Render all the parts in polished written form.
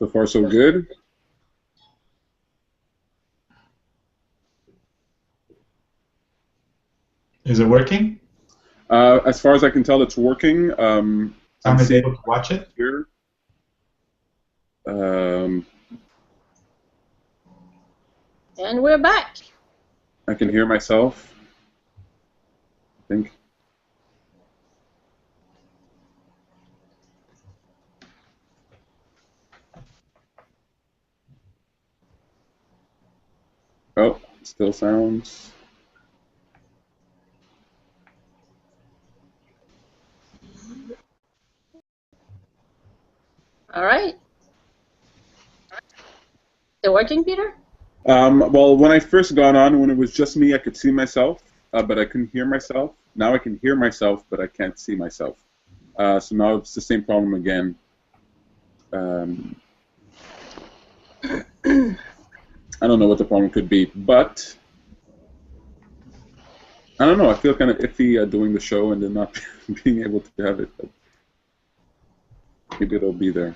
So far, so good. Is it working? As far as I can tell, it's working. Sam is able to watch it? Here. And we're back. I can hear myself, I think. Oh, still sounds. All right. Is it working, Peter? Well, when I first got on, when it was just me, I could see myself, but I couldn't hear myself. Now I can hear myself, but I can't see myself. So now it's the same problem again. I don't know what the problem could be, but I don't know. I feel kind of iffy doing the show and then not being able to have it. But maybe it'll be there.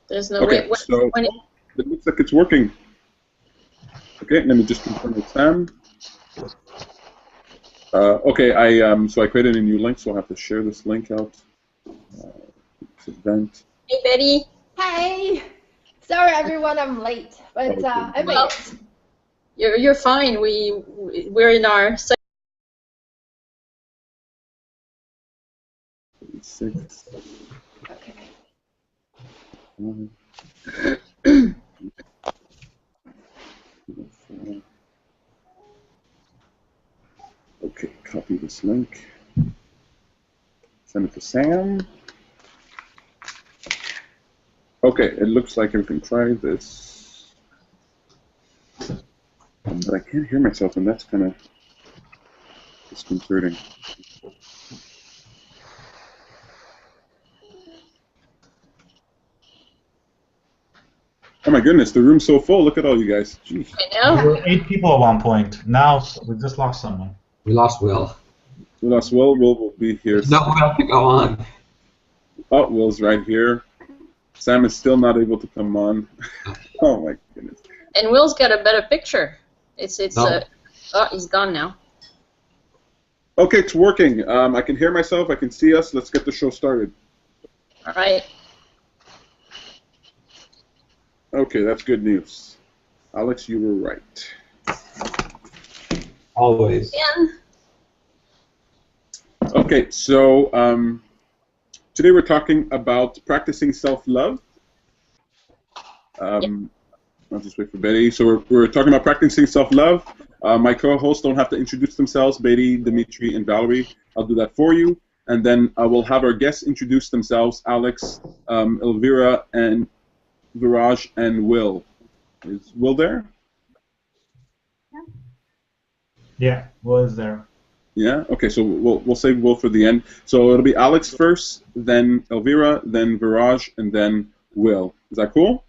There's no Okay, way. so it looks like it's working. Okay, let me just confirm with Sam. Okay, so I created a new link, so I'll have to share this link out. This event. Hey, Betty. Hey! Sorry, everyone, I'm late, but I made it. You're fine. We're in our 6. Okay. Okay, copy this link. Send it to Sam. Okay, it looks like I can try this. But I can't hear myself, and that's kind of disconcerting. Oh my goodness, the room's so full. Look at all you guys. Jeez. I know. There were 8 people at one point. Now we just lost someone. We lost Will. We lost Will. Will will be here. No, Will to go on. Oh, Will's right here. Sam is still not able to come on. Oh my goodness. And Will's got a better picture. It's No. Oh, he's gone now. Okay, it's working. I can hear myself. I can see us. Let's get the show started. All right. Okay, that's good news. Alex, you were right. Always. Yeah. Okay, so today we're talking about practicing self-love. I'll just wait for Betty. So we're talking about practicing self-love. My co-hosts don't have to introduce themselves, Betty, Dimitri, and Valerie. I'll do that for you. And then we'll have our guests introduce themselves, Alex, Elvira, and Viraj, and Will. Is Will there? Yeah, Will is there. Yeah? Okay, so we'll save Will for the end. So it'll be Alex first, then Elvira, then Viraj, and then Will. Is that cool?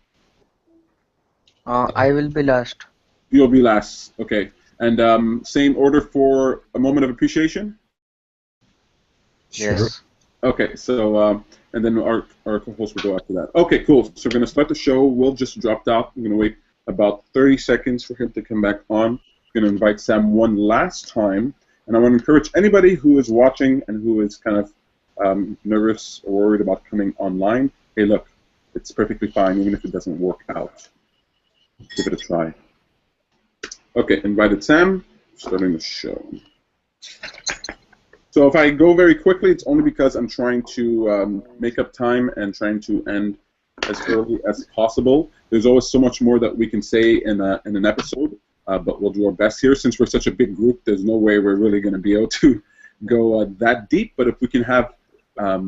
I will be last. You'll be last. Okay. And same order for a moment of appreciation? Sure. Yes. Okay, so and then our co-host will go after that. Okay, cool. So we're going to start the show. Will just dropped out. I'm going to wait about 30 seconds for him to come back on. I'm going to invite Sam one last time. And I want to encourage anybody who is watching and who is kind of nervous or worried about coming online, hey, look, it's perfectly fine even if it doesn't work out. Give it a try. Okay, invited Sam. Starting the show. So if I go very quickly, it's only because I'm trying to make up time and trying to end as early as possible. There's always so much more that we can say in an episode, but we'll do our best here. Since we're such a big group, there's no way we're really going to be able to go that deep, but if we can have a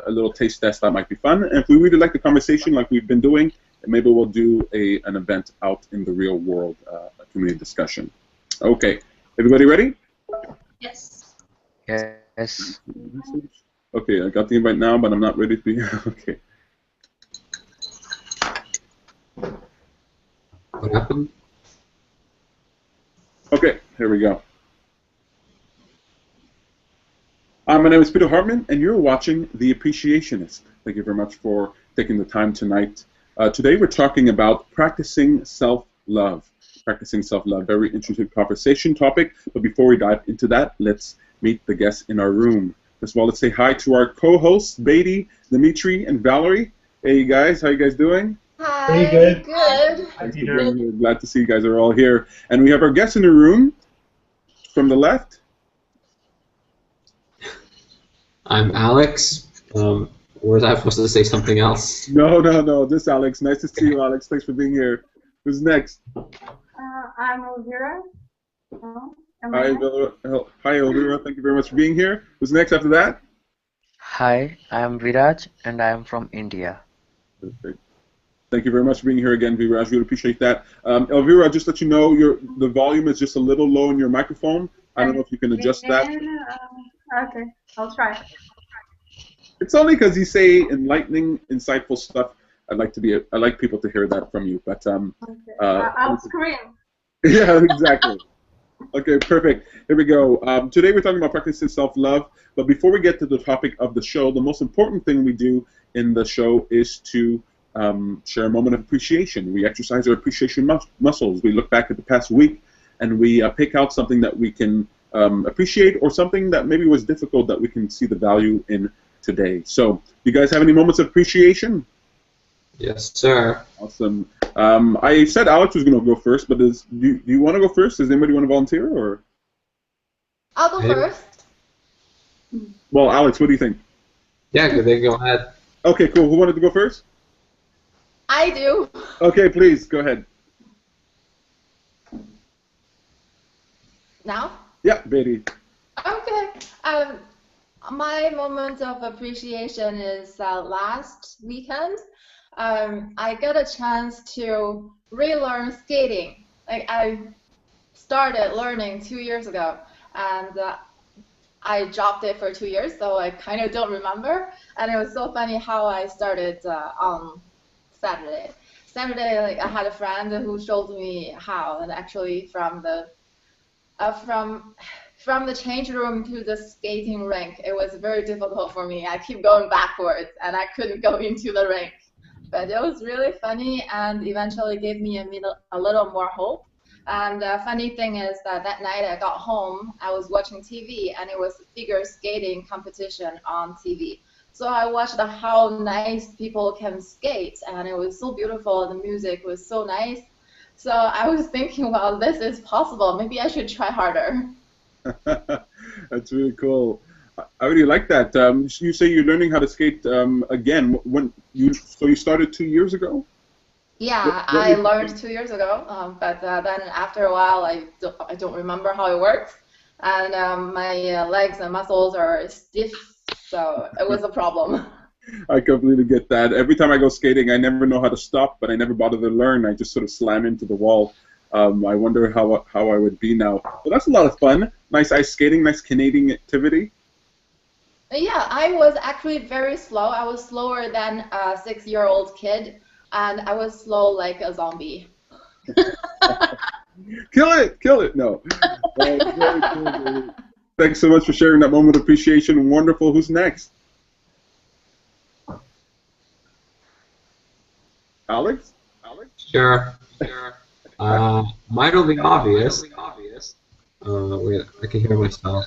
little taste test, that might be fun. And if we really like the conversation like we've been doing, maybe we'll do an event out in the real world, a community discussion. Okay, everybody ready? Yes. Yes. Okay, I got the invite now, but I'm not ready to be. Okay. What happened? Okay, here we go. My name is Peter Hartman, and you're watching The Appreciationist. Thank you very much for taking the time tonight. Today we're talking about practicing self-love. Practicing self-love, very interesting conversation topic. But before we dive into that, let's meet the guests in our room. First of all, let's say hi to our co-hosts, Beatty, Dimitri, and Valerie. Hey, you guys, how you guys doing? Hi. Pretty good. Good. Hi, We're Peter. glad to see you guys are all here. And we have our guests in the room. From the left. I'm Alex. Was I supposed to say something else? No. This Alex. Nice to see you, Alex. Thanks for being here. Who's next? I'm Elvira. Hi, Elvira. Thank you very much for being here. Who's next after that? Hi, I am Viraj and I am from India. Perfect. Thank you very much for being here again, Viraj. Really appreciate that. Elvira, just let you know the volume is just a little low in your microphone. I don't know if you can adjust that. Okay, I'll try. It's only because you say enlightening, insightful stuff. I like people to hear that from you. But I'll scream. yeah, exactly. Okay, perfect. Here we go. Today we're talking about practicing self-love. But before we get to the topic of the show, the most important thing we do in the show is to share a moment of appreciation. We exercise our appreciation muscles. We look back at the past week and we pick out something that we can appreciate or something that maybe was difficult that we can see the value in today. So, you guys have any moments of appreciation? Yes, sir. Awesome. I said Alex was going to go first, but do you want to go first? Does anybody want to volunteer? Or? I'll go Hey. first. Well, Alex, what do you think? Yeah, they go ahead. Okay, cool. Who wanted to go first? I do. Okay, please, go ahead. Now? Yeah, Beatty. Okay. My moment of appreciation is last weekend. I got a chance to relearn skating. Like I started learning 2 years ago, and I dropped it for 2 years, so I kind of don't remember. And it was so funny how I started on Saturday. Saturday, like I had a friend who showed me how, and actually from the change room to the skating rink, it was very difficult for me. I keep going backwards, and I couldn't go into the rink. But it was really funny, and eventually gave me a little more hope. And the funny thing is that night I got home, I was watching TV, and it was a figure skating competition on TV. So I watched how nice people can skate, and it was so beautiful. The music was so nice. So I was thinking, well, this is possible. Maybe I should try harder. That's really cool. I really like that. You say you're learning how to skate again. So you started 2 years ago? Yeah, I learned 2 years ago, but then after a while, I don't remember how it works, and my legs and muscles are stiff, so it was a problem. I completely get that. Every time I go skating, I never know how to stop, but I never bother to learn. I just sort of slam into the wall. I wonder how I would be now. But that's a lot of fun. Nice ice skating, nice Canadian activity. Yeah, I was actually very slow. I was slower than a 6-year-old kid, and I was slow like a zombie. Kill it! No. Very cool. Thanks so much for sharing that moment of appreciation. Wonderful. Who's next? Alex? Sure. Mine will be obvious. Wait, I can hear myself.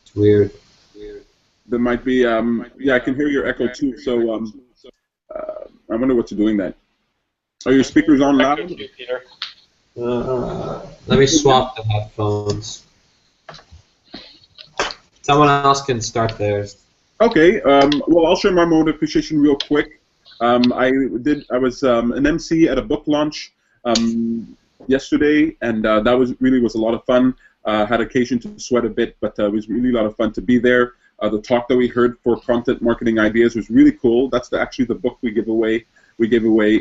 It's weird. There might be, yeah, I can hear your echo too, so I wonder what's doing that. Are your speakers on loud? Let me swap the headphones. Someone else can start theirs. Okay, well, I'll share my moment of appreciation real quick. I was an MC at a book launch yesterday, and that was a lot of fun. Had occasion to sweat a bit, but it was really a lot of fun to be there. The talk that we heard for content marketing ideas was really cool. That's actually the book we gave away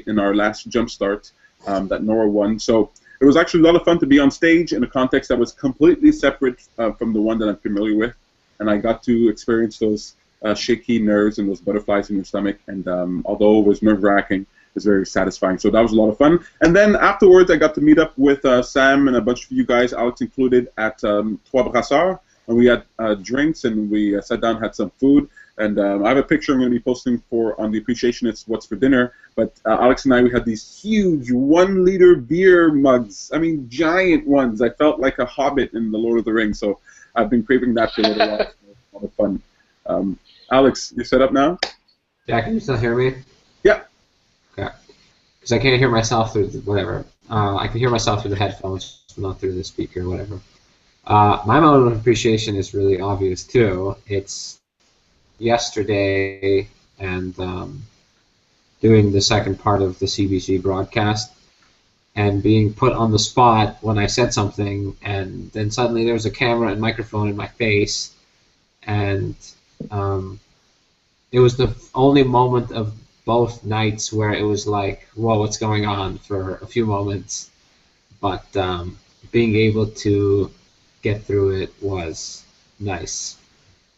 in our last Jumpstart that Nora won. So it was actually a lot of fun to be on stage in a context that was completely separate from the one that I'm familiar with, and I got to experience those shaky nerves and those butterflies in your stomach. And although it was nerve-wracking, is very satisfying. So that was a lot of fun. And then afterwards, I got to meet up with Sam and a bunch of you guys, Alex included, at Trois Brasseurs, and we had drinks and we sat down, had some food. And I have a picture I'm going to be posting on the Appreciationist What's for Dinner. But Alex and I, we had these huge 1-liter beer mugs. I mean, giant ones. I felt like a hobbit in The Lord of the Rings. So I've been craving that for a little while. It's a lot of fun. Alex, you set up now? Yeah, can you still hear me? Yeah. Okay. Because I can't hear myself through whatever. I can hear myself through the headphones, not through the speaker or whatever. My moment of appreciation is really obvious, too. It's yesterday and doing the second part of the CBC broadcast and being put on the spot when I said something, and then suddenly there was a camera and microphone in my face, and it was the only moment of both nights where it was like, whoa, what's going on, for a few moments, but being able to get through it was nice.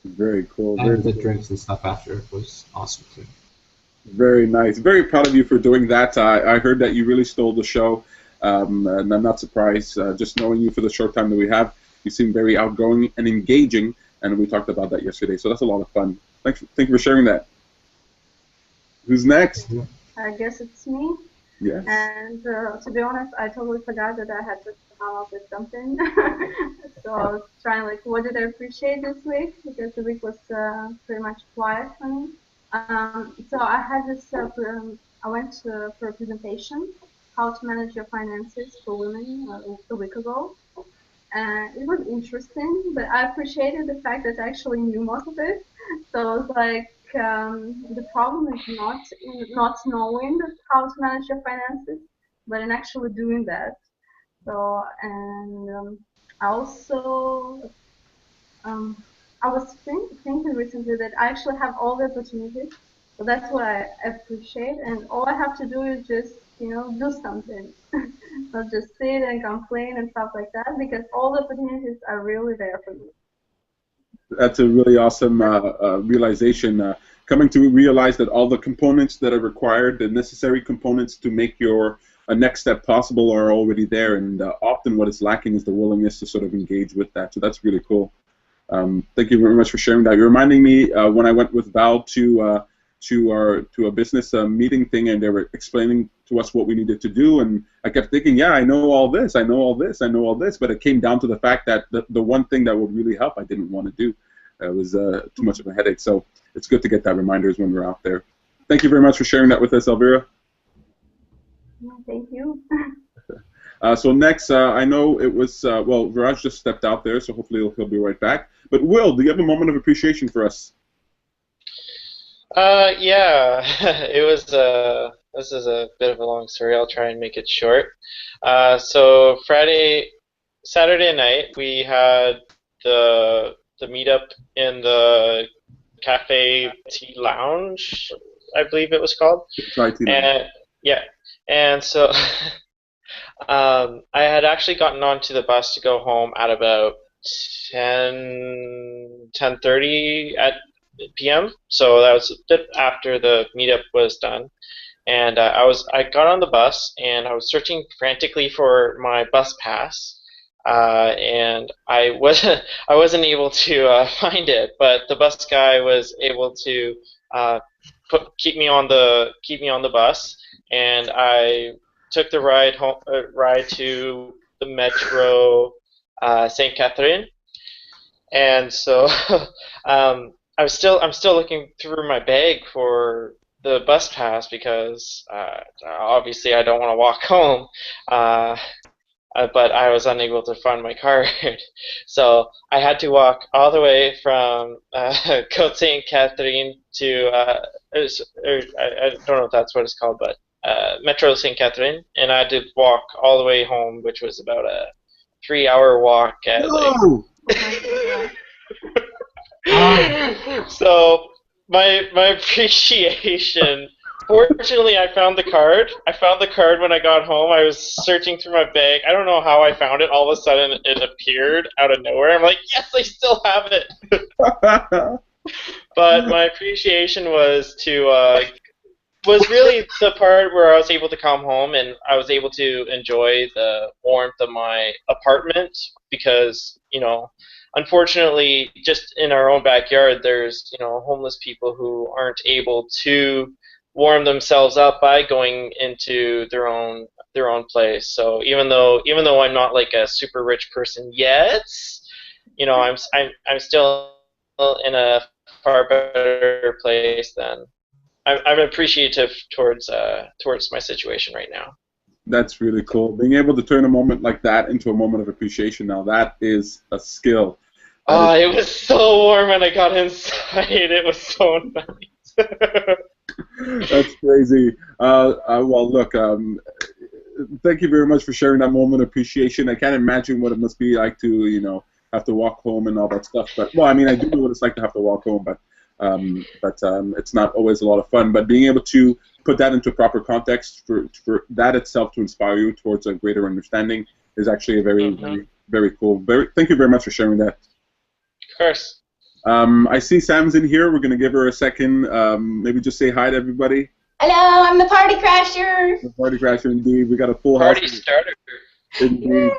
Very cool. And the drinks and stuff after was awesome too. Very nice. Very proud of you for doing that. I heard that you really stole the show, and I'm not surprised. Just knowing you for the short time that we have, you seem very outgoing and engaging, and we talked about that yesterday, so that's a lot of fun. Thank you for sharing that. Who's next? I guess it's me. Yes. And to be honest, I totally forgot that I had to come up with something. So I was trying, like, what did I appreciate this week? Because the week was pretty much quiet for me. So I had this, I went for a presentation, how to manage your finances for women, a week ago. And it was interesting, but I appreciated the fact that I actually knew most of it. So I was like, the problem is not in not knowing how to manage your finances, but in actually doing that. So, and I also, I was thinking recently that I actually have all the opportunities. So that's what I appreciate, and all I have to do is just, do something. Not just sit and complain and stuff like that, because all the opportunities are really there for me. That's a really awesome realization. Coming to realize that all the components that are required, the necessary components to make your next step possible, are already there, and often what is lacking is the willingness to sort of engage with that. So that's really cool. Thank you very much for sharing that. You're reminding me when I went with Val to a business meeting thing, and they were explaining to us what we needed to do, and I kept thinking, yeah, I know all this, I know all this, I know all this, but it came down to the fact that the one thing that would really help I didn't want to do. It was too much of a headache, so it's good to get that reminders when we're out there. Thank you very much for sharing that with us, Elvira. Thank you. So next, I know it was, well, Viraj just stepped out there, so hopefully he'll be right back. But Will, do you have a moment of appreciation for us? Yeah, it was, this is a bit of a long story. I'll try and make it short. So Saturday night, we had the meetup in the Cafe Tea Lounge, I believe it was called. And yeah, and so I had actually gotten onto the bus to go home at about 10:30 p.m. So that was a bit after the meetup was done, and I got on the bus and I was searching frantically for my bus pass, and I wasn't able to find it, but the bus guy was able to keep me on the bus, and I took the ride to the Metro St. Catherine, and so I'm still looking through my bag for the bus pass because obviously I don't want to walk home, but I was unable to find my card, so I had to walk all the way from Côte St. Catherine to I don't know if that's what it's called, but Metro St. Catherine, and I had to walk all the way home, which was about a 3-hour walk. So my appreciation. Fortunately, I found the card. I found the card when I got home. I was searching through my bag. I don't know how I found it. All of a sudden, it appeared out of nowhere. I'm like, yes, I still have it. But my appreciation was to was really the part where I was able to come home and I was able to enjoy the warmth of my apartment because, unfortunately, just in our own backyard, there's, homeless people who aren't able to warm themselves up by going into their own place. So even though I'm not like a super rich person yet, I'm still in a far better place than I'm appreciative towards my situation right now. That's really cool. Being able to turn a moment like that into a moment of appreciation, now that is a skill. It was so warm when I got inside. It was so nice. That's crazy. Well, look, thank you very much for sharing that moment of appreciation. I can't imagine what it must be like to, have to walk home and all that stuff. But, well, I mean, I do know what it's like to have to walk home, but it's not always a lot of fun. But being able to put that into proper context for that itself to inspire you towards a greater understanding is actually a very, very, very cool. Thank you very much for sharing that. Of course. I see Sam's in here. We're going to give her a second. Maybe just say hi to everybody. Hello, I'm the Party Crasher. The Party Crasher, indeed. We got a full house. Party starter. Indeed.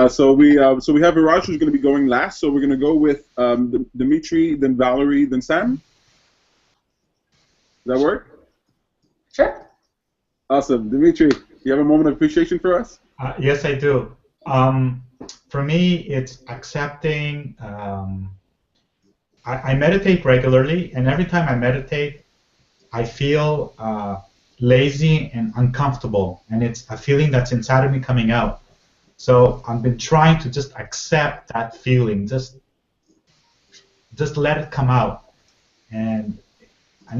So we have Viraj who's going to be going last. So we're going to go with Dimitri, then Valerie, then Sam. Does that work? Sure. Awesome. Dimitri, you have a moment of appreciation for us? Yes, I do. For me, it's accepting. I meditate regularly, and every time I meditate, I feel lazy and uncomfortable, and it's a feeling that's inside of me coming out. So I've been trying to just accept that feeling, just let it come out, and I'm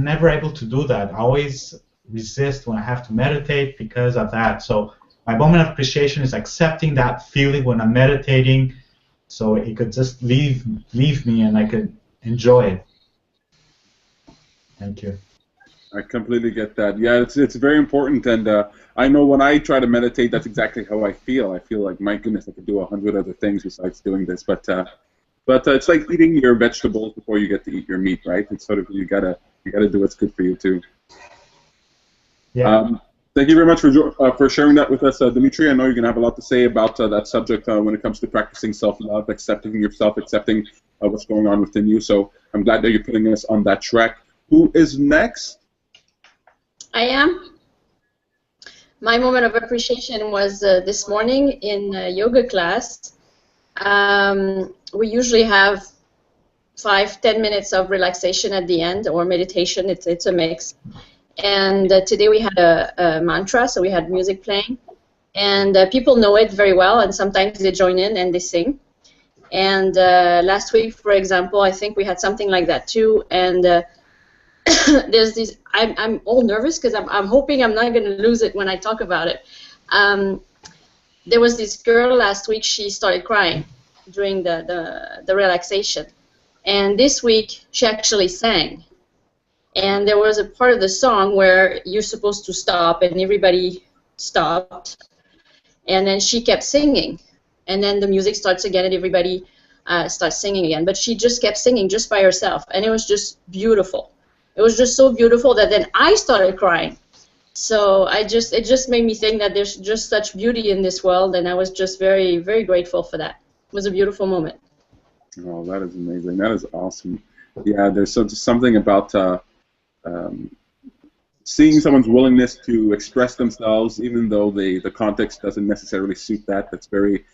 never able to do that. I always resist when I have to meditate because of that. So my moment of appreciation is accepting that feeling when I'm meditating, so it could just leave me and I could enjoy it. Thank you. I completely get that. Yeah, it's very important, and I know when I try to meditate, that's exactly how I feel. I feel like, my goodness, I could do 100 other things besides doing this. But it's like eating your vegetables before you get to eat your meat, right? It's sort of you gotta do what's good for you too. Yeah. Thank you very much for sharing that with us, Dimitri. I know you're gonna have a lot to say about that subject when it comes to practicing self-love, accepting yourself, accepting what's going on within you. So I'm glad that you're putting us on that track. Who is next? I am. My moment of appreciation was this morning in yoga class. We usually have 5-10 minutes of relaxation at the end, or meditation. It's a mix. And today we had a mantra, so we had music playing. And people know it very well, and sometimes they join in and they sing. And last week, for example, I think we had something like that too. And there's these. I'm all nervous because I'm hoping I'm not going to lose it when I talk about it. There was this girl last week. She started crying during the relaxation, and this week she actually sang. And there was a part of the song where you're supposed to stop, and everybody stopped, and then she kept singing, and then the music starts again, and everybody starts singing again. But she just kept singing just by herself, and it was just beautiful. It was just so beautiful that then I started crying. So it just made me think that there's just such beauty in this world, and I was just very, very grateful for that. It was a beautiful moment. Oh, that is amazing. That is awesome. Yeah, there's something about seeing someone's willingness to express themselves, even though the context doesn't necessarily suit that. That's very,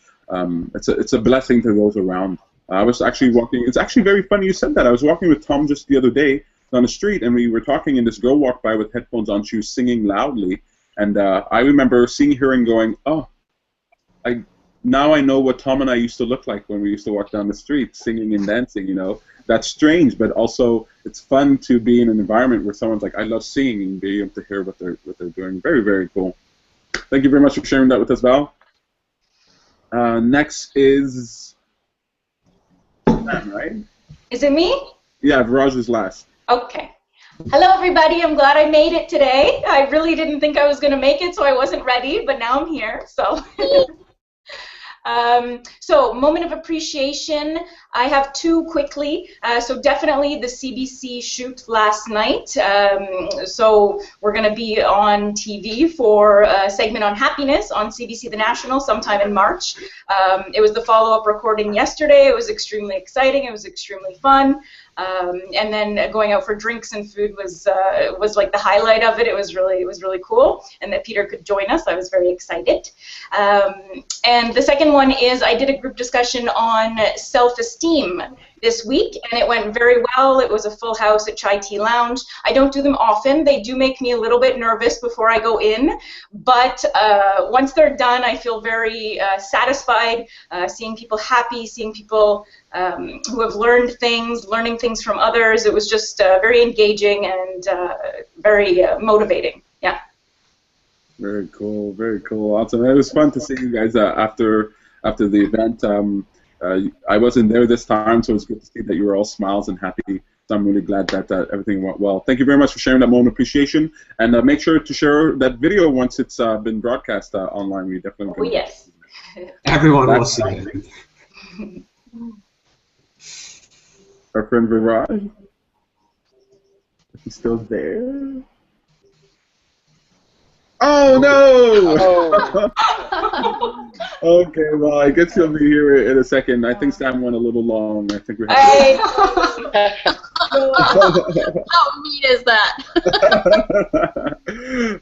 it's a blessing to those around. I was actually walking. It's actually very funny you said that. I was walking with Tom just the other day on the street, and we were talking, and this girl walked by with headphones on. She was singing loudly, and I remember seeing her and going, "Oh, now I know what Tom and I used to look like when we used to walk down the street, singing and dancing." That's strange, but also it's fun to be in an environment where someone's like, "I love singing," and be able to hear what they're doing. Very, very cool. Thank you very much for sharing that with us, Val. Next is Sam, right? Is it me? Yeah, Viraj is last. Okay. Hello, everybody. I'm glad I made it today. I really didn't think I was going to make it, so I wasn't ready, but now I'm here. So, So, moment of appreciation, I have two quickly. So definitely the CBC shoot last night. So we're going to be on TV for a segment on happiness on CBC The National sometime in March. It was the follow-up recording yesterday. It was extremely exciting. It was extremely fun. And then going out for drinks and food was like the highlight of it. It was really cool, and that Peter could join us. I was very excited. And the second one is I did a group discussion on self-esteem this week, and it went very well. It was a full house at Chai Tea Lounge. I don't do them often. They do make me a little bit nervous before I go in, but once they're done, I feel very satisfied, seeing people happy, seeing people who have learning things from others. It was just very engaging and very motivating. Yeah. Very cool, awesome. It was fun to see you guys after the event. I wasn't there this time, so it was good to see that you were all smiles and happy. So I'm really glad that everything went well. Thank you very much for sharing that moment of appreciation, and make sure to share that video once it's been broadcast online. We definitely. Oh yes. Everyone will see it. Our friend Viraj, he's still there. Oh no! Oh. Okay, well, I guess he'll be here in a second. I think Sam went a little long. I think we have Hey. How mean is that?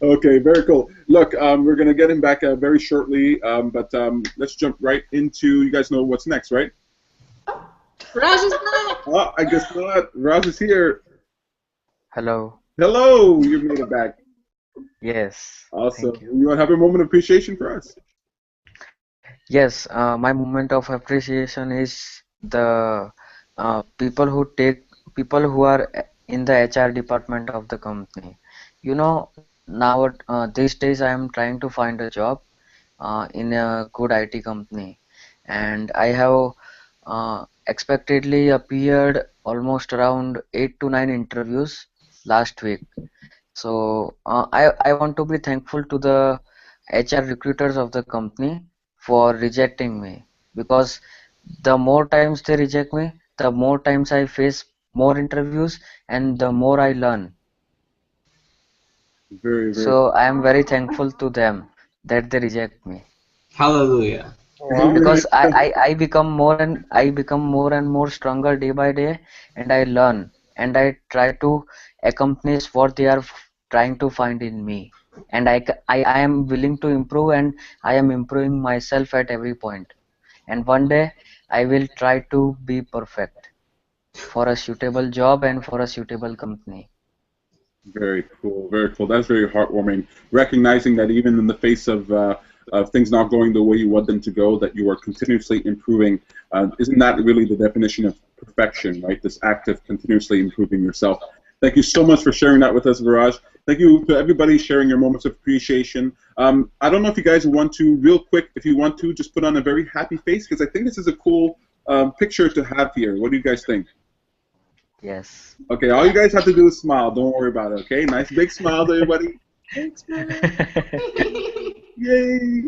Okay, very cool. Look, we're going to get him back very shortly, but let's jump right into, you guys know what's next, right? Raj is back. Oh, I guess not. Raj is here. Hello. Hello, you made it back. Yes. Awesome. Thank you. You want to have a moment of appreciation for us? Yes. My moment of appreciation is the people who are in the HR department of the company. You know, now these days I am trying to find a job in a good IT company, and I have expectedly appeared almost around 8 to 9 interviews last week. So I want to be thankful to the HR recruiters of the company for rejecting me, because the more times they reject me, the more times I face more interviews and the more I learn. Very, very. So I am very thankful to them that they reject me. Hallelujah. Because I become more and more stronger day by day, and I learn and I try to accomplish what they are trying to find in me, and I am willing to improve, and I am improving myself at every point, and one day I will try to be perfect for a suitable job and for a suitable company. Very cool, very cool. That's very heartwarming. Recognizing that even in the face of things not going the way you want them to go, that you are continuously improving. Isn't that really the definition of perfection, right? This act of continuously improving yourself. Thank you so much for sharing that with us, Viraj. Thank you to everybody sharing your moments of appreciation. I don't know if you guys want to, real quick, if you want to, just put on a very happy face, because I think this is a cool picture to have here. What do you guys think? Yes. Okay, all you guys have to do is smile. Don't worry about it, okay? Nice big smile to everybody. Big smile. Yay!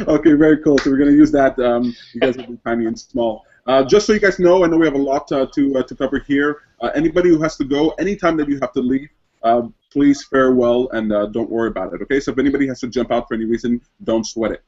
Okay, very cool. So we're going to use that. You guys will be tiny and small. Just so you guys know, I know we have a lot to cover here. Anybody who has to go, anytime that you have to leave, please farewell and don't worry about it, okay? So if anybody has to jump out for any reason, don't sweat it.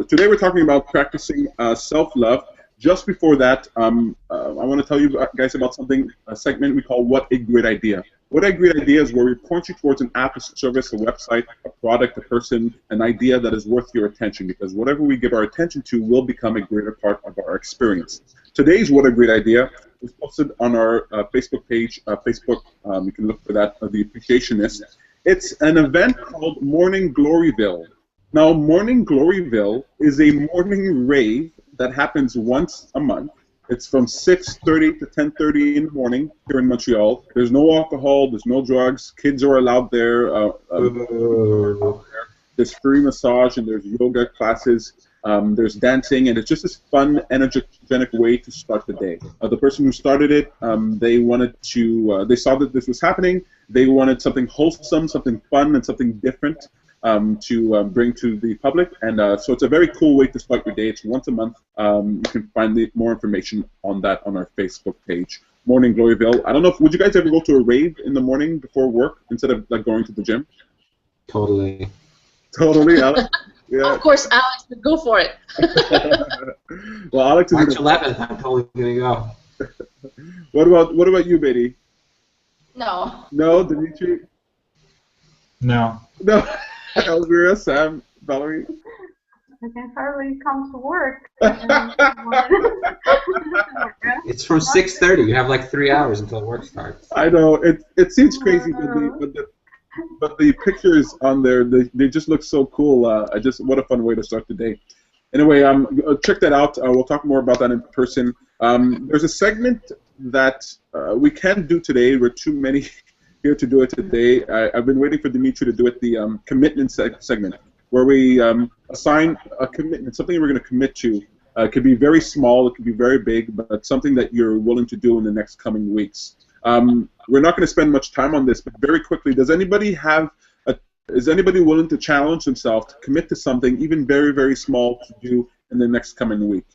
Today we're talking about practicing self-love. Just before that, I want to tell you guys about something, a segment we call What a Great Idea. What a Great Idea is where we point you towards an app, a service, a website, a product, a person, an idea that is worth your attention, because whatever we give our attention to will become a greater part of our experience. Today's What a Great Idea is posted on our Facebook page. You can look for that, The Appreciationist. It's an event called Morning Gloryville. Now, Morning Gloryville is a morning rave that happens once a month. It's from 6:30 to 10:30 in the morning here in Montreal. There's no alcohol, there's no drugs. Kids are allowed there. There's free massage and there's yoga classes. There's dancing, and it's just this fun, energetic way to start the day. The person who started it, they wanted to. They saw that this was happening. They wanted something wholesome, something fun, and something different. to bring to the public. And so it's a very cool way to start your day. It's once a month. You can find more information on that on our Facebook page. Morning Gloryville. I don't know, would you guys ever go to a rave in the morning before work instead of like going to the gym? Totally. Totally, Alex? Yeah. Of course, Alex would go for it. Well, Alex is March 11th, I'm totally going to go. What about you, Betty? No. No, Dimitri? No. No. Elvira, Sam, Valerie? I can hardly come to work. It's from 6:30. You have like 3 hours until work starts. I know. It seems crazy, but the pictures on there, they just look so cool. What a fun way to start the day. Anyway, check that out. We'll talk more about that in person. There's a segment that we can't do today. We're too many here to do it today. I've been waiting for Dimitri to do it, the commitment segment, where we assign a commitment, something we're going to commit to. It could be very small, it could be very big, but something that you're willing to do in the next coming weeks. We're not going to spend much time on this, but very quickly, is anybody willing to challenge themselves to commit to something, even very, very small, to do in the next coming week?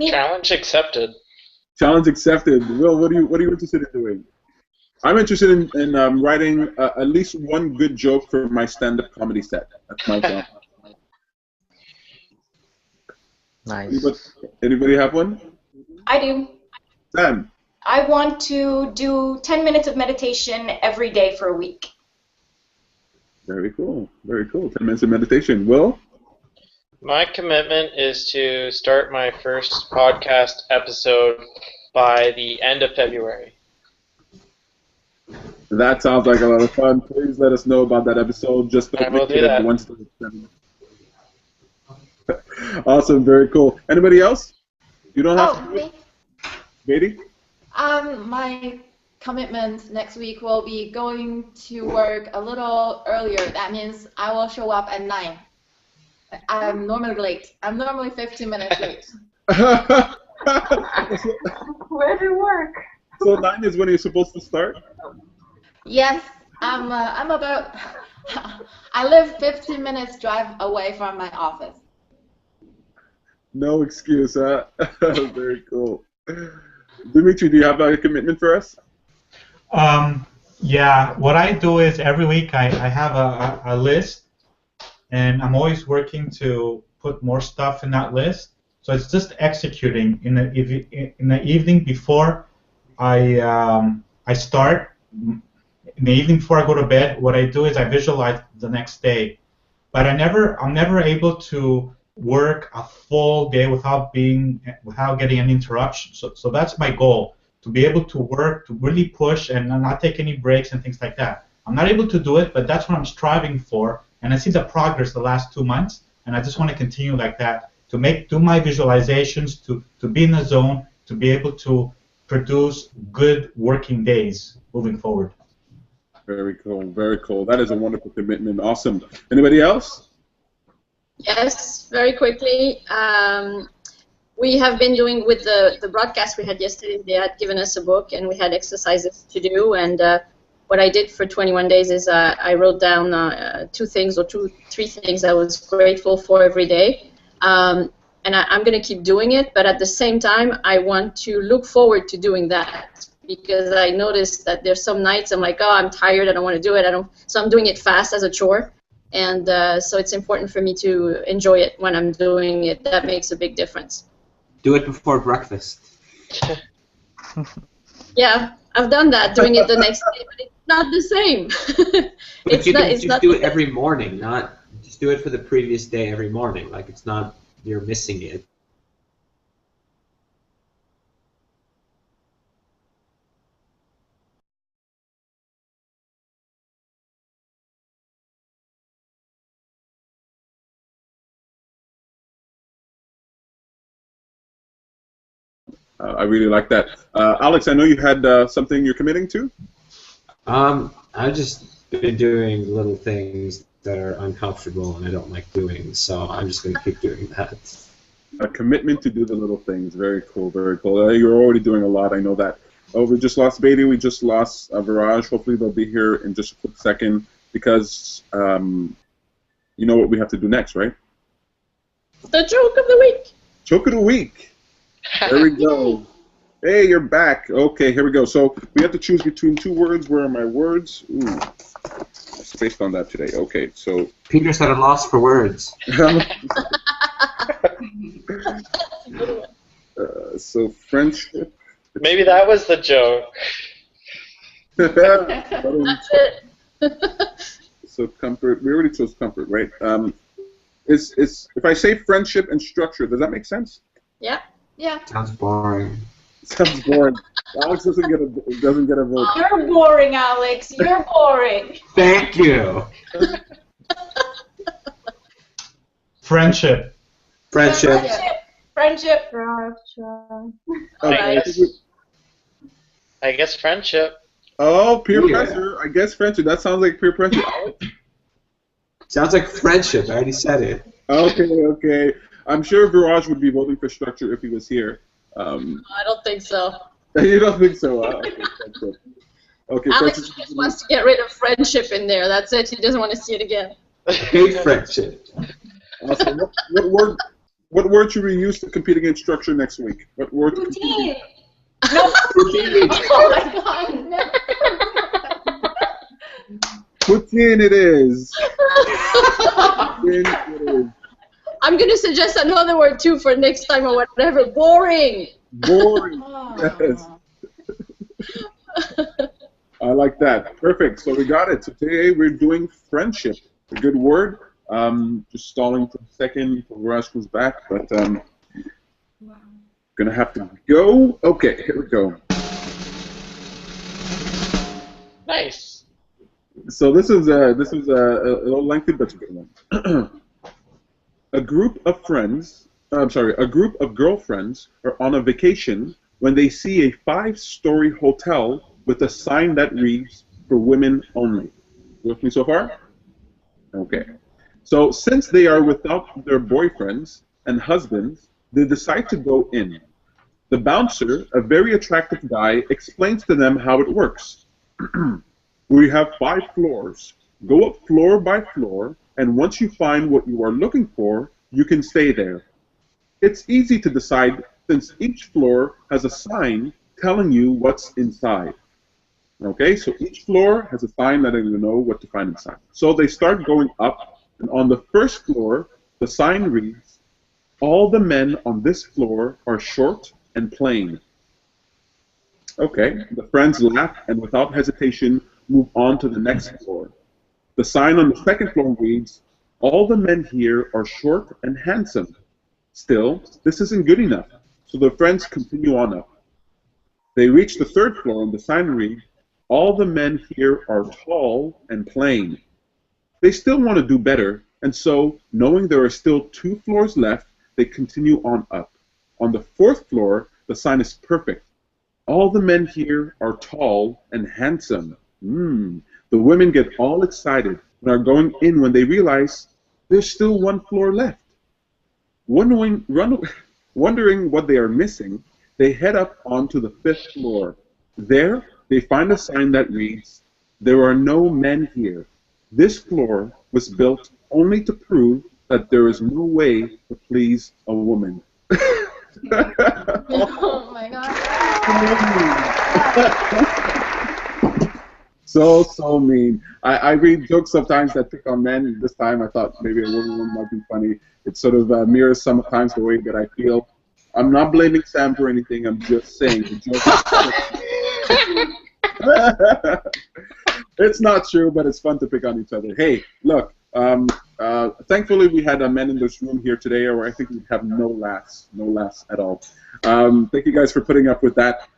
Challenge accepted. Challenge accepted. Will, what are you interested in doing? I'm interested in writing at least one good joke for my stand-up comedy set. That's my job. Nice. Anybody have one? I do. Sam. I want to do 10 minutes of meditation every day for a week. Very cool. Very cool. 10 minutes of meditation. Will? My commitment is to start my first podcast episode by the end of February. That sounds like a lot of fun. Please let us know about that episode. Just don't will do that. Awesome. Very cool. Anybody else? You don't have to. Me. Betty? My commitment next week will be going to work a little earlier. That means I will show up at 9. I'm normally late. I'm normally 15 minutes late. Where do you work? So 9 is when you're supposed to start? Yes, I'm about. I live 15 minutes drive away from my office. No excuse, huh? Very cool. Dimitri, do you have a commitment for us? Yeah, what I do is every week I have a list, and I'm always working to put more stuff in that list. So it's just executing in the evening before I start. In the evening before I go to bed, what I do is I visualize the next day. But I'm never able to work a full day without getting an interruption. So that's my goal, to be able to work, to really push and not take any breaks and things like that. I'm not able to do it, but that's what I'm striving for, and I see the progress the last 2 months, and I just want to continue like that, to do my visualizations, to be in the zone, to be able to produce good working days moving forward. Very cool, very cool. That is a wonderful commitment. Awesome. Anybody else? Yes, very quickly. We have been doing with the broadcast we had yesterday. They had given us a book, and we had exercises to do. And what I did for 21 days is I wrote down 3 things I was grateful for every day. And I'm going to keep doing it, but at the same time, I want to look forward to doing that, because I noticed that there's some nights I'm like, oh, I'm tired, I don't want to do it. So I'm doing it fast as a chore. And so it's important for me to enjoy it when I'm doing it. That makes a big difference. Do it before breakfast. Yeah, I've done that, doing it the next day, but it's not the same. But you can just do it every morning, not just do it for the previous day every morning. Like, it's not you're missing it. I really like that. Alex, I know you had something you're committing to? I've just been doing little things that are uncomfortable and I don't like doing, so I'm just going to keep doing that. A commitment to do the little things. Very cool, very cool. You're already doing a lot, I know that. Oh, we just lost Beatty, we just lost Viraj. Hopefully they'll be here in just a quick second, because you know what we have to do next, right? The joke of the week. Joke of the week. There we go. Hey, you're back. Okay, here we go. So we have to choose between two words. Where are my words? Ooh, I spaced on that today. Okay, so Peter's at a loss for words. So friendship. Maybe that was the joke. That's it. So comfort. We already chose comfort, right? If I say friendship and structure, does that make sense? Yeah. Yeah. Sounds boring. Sounds boring. Alex doesn't get a vote. You're boring, Alex. You're boring. Thank you. Friendship. Friendship. Friendship. Okay. I guess friendship. Oh, peer Yeah. pressure. I guess friendship. That sounds like peer pressure. Alex? Sounds like friendship. I already said it. Okay. I'm sure Viraj would be voting for structure if he was here. I don't think so. You don't think so? Okay, Alex friendship. just wants to get rid of friendship in there. That's it. He doesn't want to see it again. I hate friendship. Awesome. What word should we use to compete against structure next week? What word? Routine. Routine. Oh my god, no. Poutine it is. Poutine it is. I'm going to suggest another word, too, for next time or whatever. Boring. Boring. Yes. I like that. Perfect. So we got it. So today we're doing friendship. A good word. Just stalling for a second before Viraj comes back, but gonna have to go. Okay, here we go. Nice. So this is a little lengthy, but it's a good one. A group of girlfriends are on a vacation when they see a 5-story hotel with a sign that reads "For women only." With me so far? Okay. So since they are without their boyfriends and husbands, they decide to go in. The bouncer, a very attractive guy, explains to them how it works. We have 5 floors. Go up floor by floor, and once you find what you are looking for, you can stay there. It's easy to decide since each floor has a sign telling you what's inside. Okay, so each floor has a sign letting you know what to find inside. So they start going up, and on the first floor, the sign reads, "All the men on this floor are short and plain." Okay, the friends laugh and without hesitation move on to the next floor. The sign on the second floor reads, "All the men here are short and handsome." Still, this isn't good enough, so the friends continue on up. They reach the third floor and the sign reads, "All the men here are tall and plain." They still want to do better, and so, knowing there are still 2 floors left, they continue on up. On the 4th floor, the sign is perfect. "All the men here are tall and handsome." The women get all excited and are going in when they realize there's still 1 floor left. Wondering what they are missing, they head up onto the 5th floor. There, they find a sign that reads, "There are no men here. This floor was built only to prove that there is no way to please a woman." Oh my god. So mean. I read jokes sometimes that pick on men. This time I thought maybe a woman one might be funny. It sort of mirrors sometimes the way that I feel. I'm not blaming Sam for anything. I'm just saying the joke. It's not true, but it's fun to pick on each other. Hey, look. Thankfully, we had men in this room here today, or I think we'd have no laughs at all. Thank you guys for putting up with that.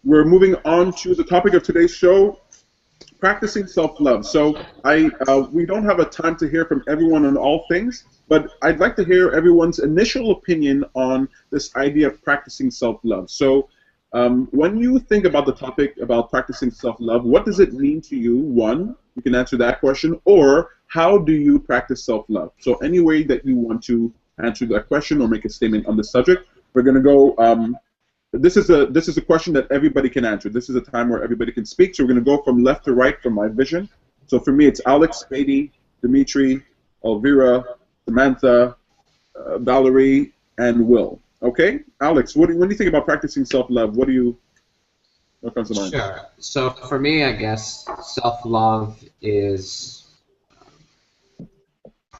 We're moving on to the topic of today's show, practicing self-love. So we don't have a time to hear from everyone on all things, but I'd like to hear everyone's initial opinion on this idea of practicing self-love. So when you think about the topic about practicing self-love, what does it mean to you? One, you can answer that question, or how do you practice self-love? So any way that you want to answer that question or make a statement on the subject, we're going to go. This is a question that everybody can answer. This is a time where everybody can speak. So we're going to go from left to right from my vision. So for me, it's Alex, Beatty, Dimitri, Elvira, Samantha, Valerie, and Will. Okay, Alex, when you think about practicing self-love, what comes to mind? Sure. So for me, I guess self-love is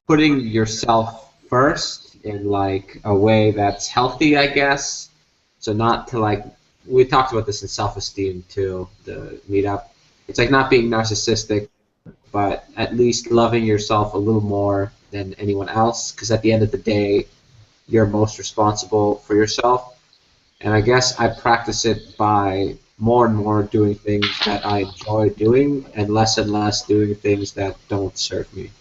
putting yourself first in like a way that's healthy, I guess. So not to like, we talked about this in self-esteem too, the meetup. It's like not being narcissistic, but at least loving yourself a little more than anyone else, because at the end of the day, you're most responsible for yourself. And I guess I practice it by more and more doing things that I enjoy doing and less doing things that don't serve me.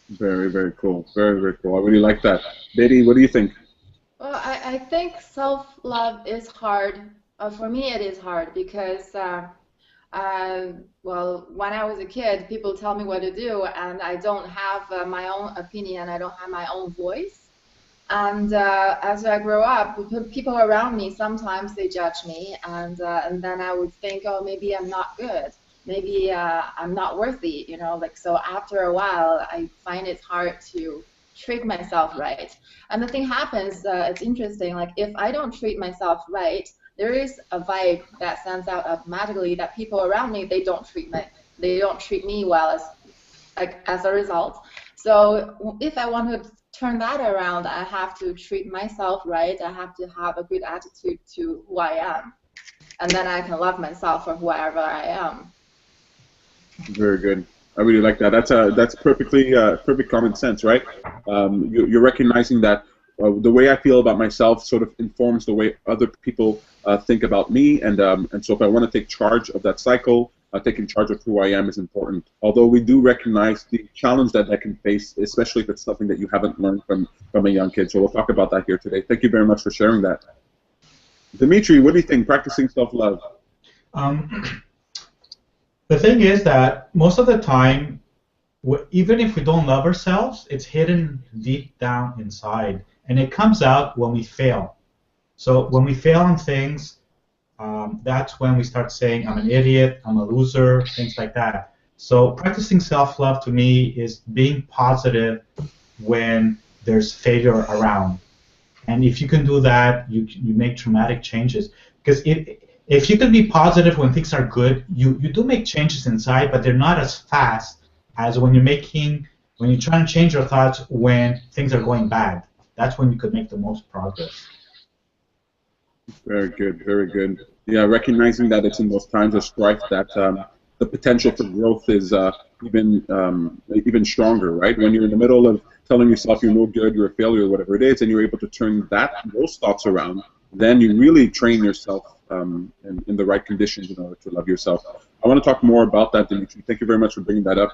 Very, very cool. Very, very cool. I really like that. Betty, what do you think? Well, I think self-love is hard. For me, it is hard because, well, when I was a kid, people tell me what to do, and I don't have my own opinion. I don't have my own voice. And as I grow up, people around me, sometimes they judge me, and then I would think, oh, maybe I'm not good. Maybe I'm not worthy, you know, like, so after a while, I find it hard to treat myself right. And the thing happens, it's interesting, like, if I don't treat myself right, there is a vibe that sends out automatically that people around me, they don't treat me well as a result. So if I want to turn that around, I have to treat myself right. I have to have a good attitude to who I am, and then I can love myself for whoever I am. Very good. I really like that. That's perfect common sense, right? You're recognizing that the way I feel about myself sort of informs the way other people think about me, and so if I want to take charge of that cycle, taking charge of who I am is important. Although we do recognize the challenge that can face, especially if it's something that you haven't learned from a young kid. So we'll talk about that here today. Thank you very much for sharing that. Dimitri, what do you think? Practicing self-love. The thing is that most of the time, even if we don't love ourselves, it's hidden deep down inside, and it comes out when we fail. So when we fail on things, that's when we start saying, I'm an idiot, I'm a loser, things like that. So practicing self-love to me is being positive when there's failure around. And if you can do that, you make dramatic changes. Because if you can be positive when things are good, you do make changes inside, but they're not as fast as when you're trying to change your thoughts when things are going bad. That's when you could make the most progress. Very good, very good. Yeah, recognizing that it's in those times of strife that the potential for growth is even stronger, right? When you're in the middle of telling yourself you're no good, you're a failure, whatever it is, and you're able to turn those thoughts around, then you really train yourself in the right conditions in order to love yourself. I want to talk more about that, Dimitri. Thank you very much for bringing that up.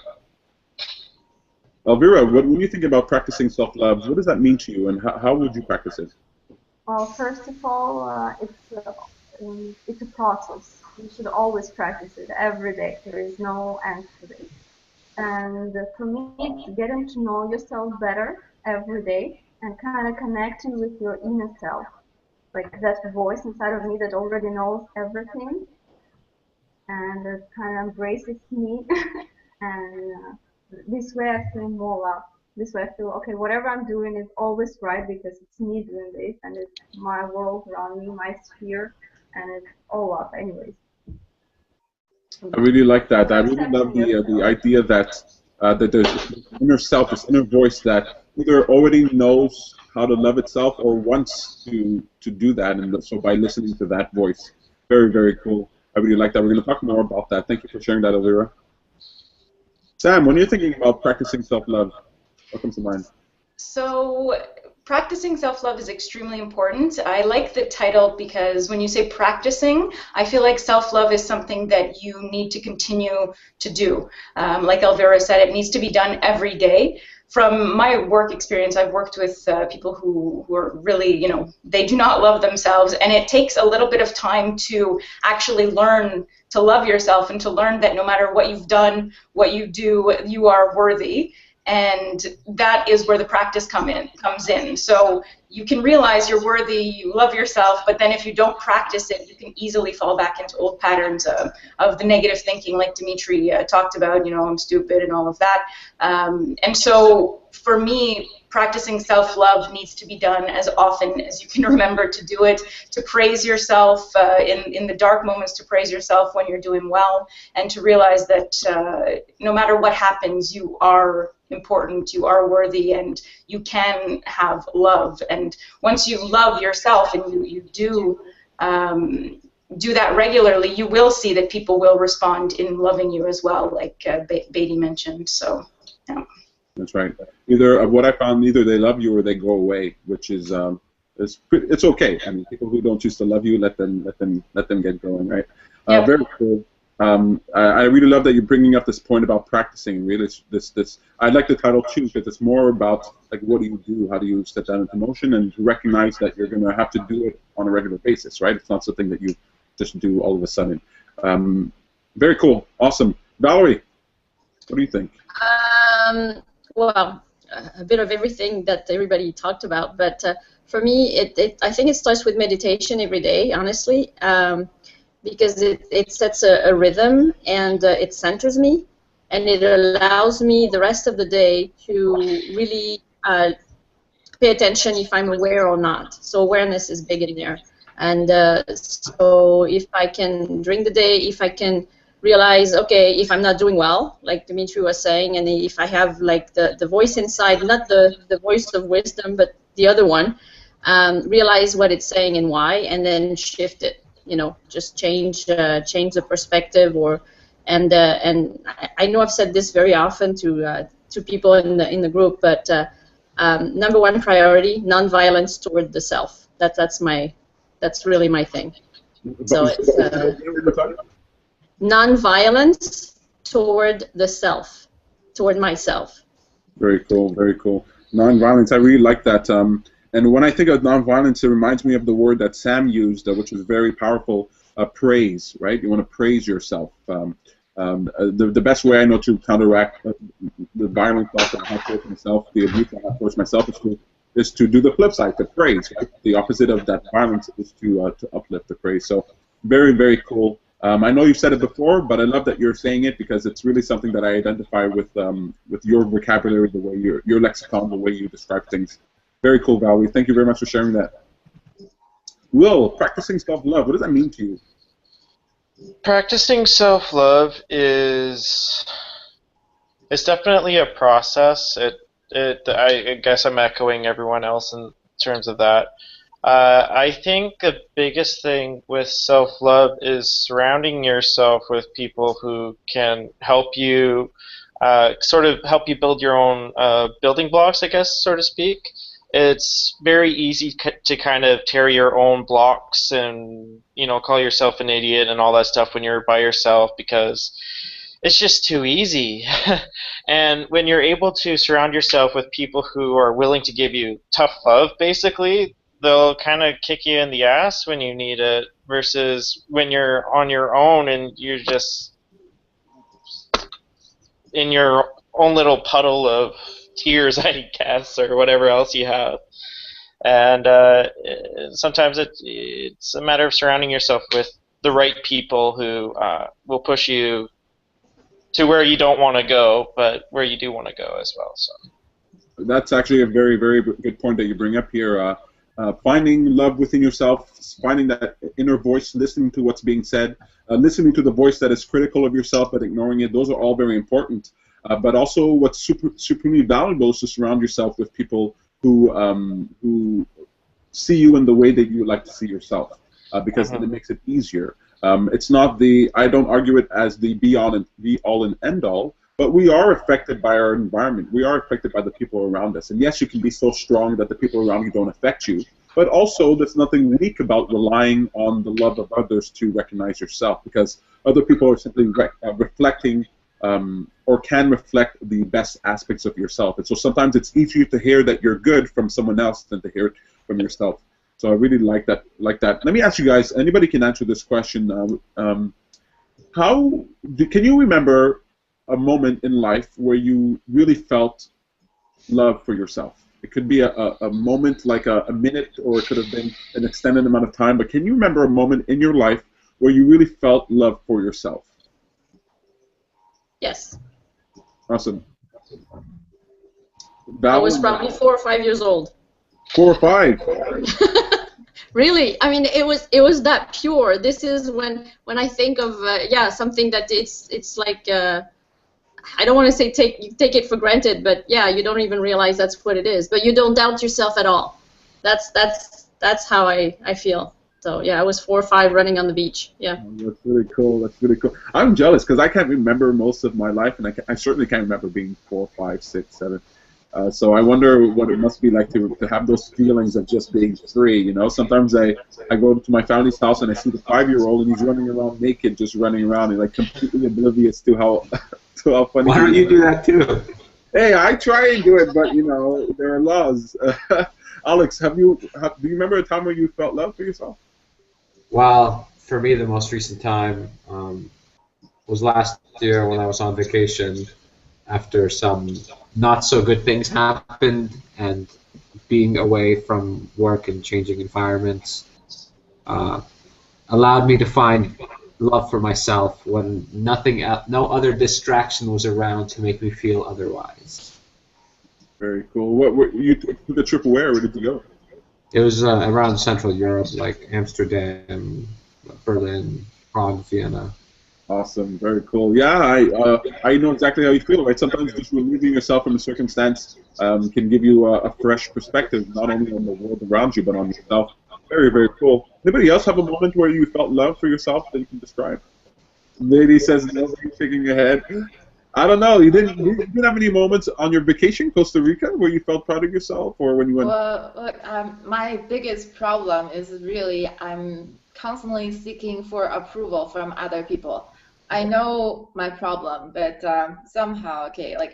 Elvira, when you think about practicing self-love, what does that mean to you, and how would you practice it? Well, first of all, it's a process. You should always practice it every day. There is no end to it. And for me, it's getting to know yourself better every day and kind of connecting with your inner self, like that voice inside of me that already knows everything and that kind of embraces me. And this way I feel more love. This way I feel, okay, whatever I'm doing is always right because it's me doing this and it's my world around me, my sphere, and it's all love anyways. I really like that. I really love the idea that there's this inner self, this inner voice that either already knows how to love itself or wants to do that, and so by listening to that voice. Very, very cool. I really like that. We're going to talk more about that. Thank you for sharing that, Elvira. Sam, when you're thinking about practicing self-love, what comes to mind? So practicing self-love is extremely important. I like the title because when you say practicing, I feel like self-love is something that you need to continue to do. Like Elvira said, it needs to be done every day. From my work experience, I've worked with people who are really, they do not love themselves, and it takes a little bit of time to actually learn to love yourself and to learn that no matter what you've done, what you do, you are worthy. and that is where the practice comes in. So you can realize you're worthy, you love yourself, but then if you don't practice it, you can easily fall back into old patterns of the negative thinking, like Dimitri talked about, you know, I'm stupid and all of that. And so for me, practicing self-love needs to be done as often as you can remember to do it, to praise yourself in the dark moments, to praise yourself when you're doing well, and to realize that no matter what happens, you are important, you are worthy, and you can have love. And once you love yourself and you do that regularly, you will see that people will respond in loving you as well, like Beatty mentioned. So, yeah. That's right. Either what I found, either they love you or they go away, which is it's okay. I mean, people who don't choose to love you, let them get going, right? Yep. Very cool. I really love that you're bringing up this point about practicing. Really, this I like the title too, because it's more about like what do you do, how do you set that into motion, and to recognize that you're going to have to do it on a regular basis, right? It's not something that you just do all of a sudden. Very cool, awesome. Valerie, what do you think? Well, a bit of everything that everybody talked about, but for me, I think it starts with meditation every day, honestly, because it sets a rhythm and it centers me, and it allows me the rest of the day to really pay attention if I'm aware or not. So awareness is big in there, and so if I can, during the day, if I can realize, okay, if I'm not doing well, like Dimitri was saying, and if I have like the voice inside, not the voice of wisdom, but the other one, realize what it's saying and why, and then shift it. You know, just change the perspective, and I know I've said this very often to people in the group, but number one priority, non-violence toward the self. That's really my thing. So it's non-violence toward the self, toward myself. Very cool, very cool. Non-violence, I really like that. And when I think of non-violence, it reminds me of the word that Sam used, which was very powerful, praise, right? You want to praise yourself. The best way I know to counteract the violent thoughts that I have towards myself, the abuse I have towards myself, is to do the flip side, to praise. Right? The opposite of that violence is to uplift, the praise. So very, very cool. I know you've said it before, but I love that you're saying it because it's really something that I identify with your vocabulary, the way your lexicon, the way you describe things. Very cool, Valerie. Thank you very much for sharing that. Will, practicing self-love, what does that mean to you? Practicing self-love it's definitely a process. I guess I'm echoing everyone else in terms of that. I think the biggest thing with self-love is surrounding yourself with people who can help you, sort of help you build your own building blocks, I guess, so to speak. It's very easy to kind of tear your own blocks and, you know, call yourself an idiot and all that stuff when you're by yourself because it's just too easy. And when you're able to surround yourself with people who are willing to give you tough love, basically, they'll kind of kick you in the ass when you need it versus when you're on your own and you're just in your own little puddle of tears, I guess, or whatever else you have. And sometimes it's a matter of surrounding yourself with the right people who will push you to where you don't want to go, but where you do want to go as well. So that's actually a very, very good point that you bring up here. Finding love within yourself, finding that inner voice, listening to what's being said, listening to the voice that is critical of yourself but ignoring it, those are all very important. But also what's supremely valuable is to surround yourself with people who see you in the way that you would like to see yourself, because then it makes it easier. It's not I don't argue it as the be-all and end-all, but we are affected by our environment. We are affected by the people around us. And yes, you can be so strong that the people around you don't affect you, but also there's nothing weak about relying on the love of others to recognize yourself, because other people are simply reflecting or can reflect the best aspects of yourself. And so sometimes it's easier to hear that you're good from someone else than to hear it from yourself. So I really like that. Let me ask you guys, anybody can answer this question. Can you remember a moment in life where you really felt love for yourself? It could be a moment, like a minute, or it could have been an extended amount of time. But can you remember a moment in your life where you really felt love for yourself? Yes. Awesome. I was probably 4 or 5 years old. 4 or 5. Really, I mean, it was that pure. This is when I think of something that it's like I don't want to say take it for granted, but yeah, you don't even realize that's what it is. But you don't doubt yourself at all. That's how I feel. So yeah, I was 4 or 5 running on the beach. Yeah. Oh, that's really cool. That's really cool. I'm jealous because I can't remember most of my life, and I certainly can't remember being 4, 5, 6, 7. So I wonder what it must be like to have those feelings of just being free. You know, sometimes I go to my family's house and I see the 5-year-old and he's running around naked, just running around, and like completely oblivious to how funny. Why don't you do that too? Hey, I try and do it, but you know there are laws. Alex, do you remember a time where you felt love for yourself? Well, for me, the most recent time was last year when I was on vacation after some not so good things happened, and being away from work and changing environments allowed me to find love for myself when no other distraction was around to make me feel otherwise. Very cool. You took the trip where? Where did you go? It was around Central Europe, like Amsterdam, Berlin, Prague, Vienna. Awesome, very cool. Yeah, I know exactly how you feel, right? Sometimes just relieving yourself from a circumstance can give you a fresh perspective, not only on the world around you, but on yourself. Very, very cool. Anybody else have a moment where you felt love for yourself that you can describe? Lady says no, shaking your head. I don't know. You didn't have any moments on your vacation, Costa Rica, where you felt proud of yourself, or when you went? Well, look, my biggest problem is really I'm constantly seeking for approval from other people. I know my problem, but somehow, okay, like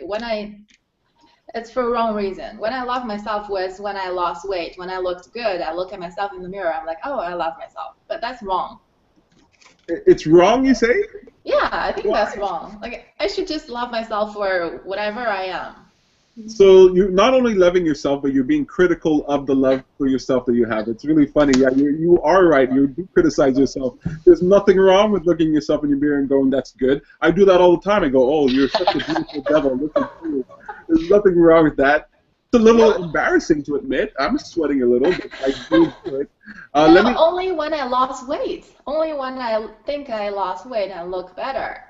it's for wrong reason. When I love myself was when I lost weight. When I looked good, I look at myself in the mirror, I'm like, oh, I love myself. But that's wrong. It's wrong, you say? Yeah, I think that's wrong. Like, I should just love myself for whatever I am. So you're not only loving yourself, but you're being critical of the love for yourself that you have. It's really funny. Yeah, you are right. You do criticize yourself. There's nothing wrong with looking yourself in your mirror and going, that's good. I do that all the time. I go, oh, you're such a beautiful devil. Look at you. There's nothing wrong with that. It's a little embarrassing to admit. I'm sweating a little, but I do it. Only when I lost weight. Only when I think I lost weight, I look better.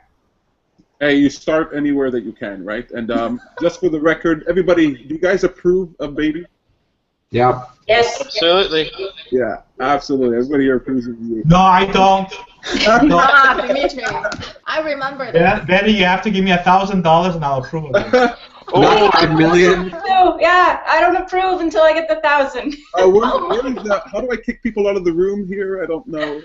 Hey, you start anywhere that you can, right? And just for the record, everybody, do you guys approve of baby? Yeah. Yes. Absolutely. Yeah, absolutely. Everybody here approves of you. No, I don't. Dimitri, I remember that. Betty, you have to give me $1,000 and I'll approve of it. Oh, $1 million? No, yeah, I don't approve until I get the 1,000. What is that? How do I kick people out of the room here? I don't know.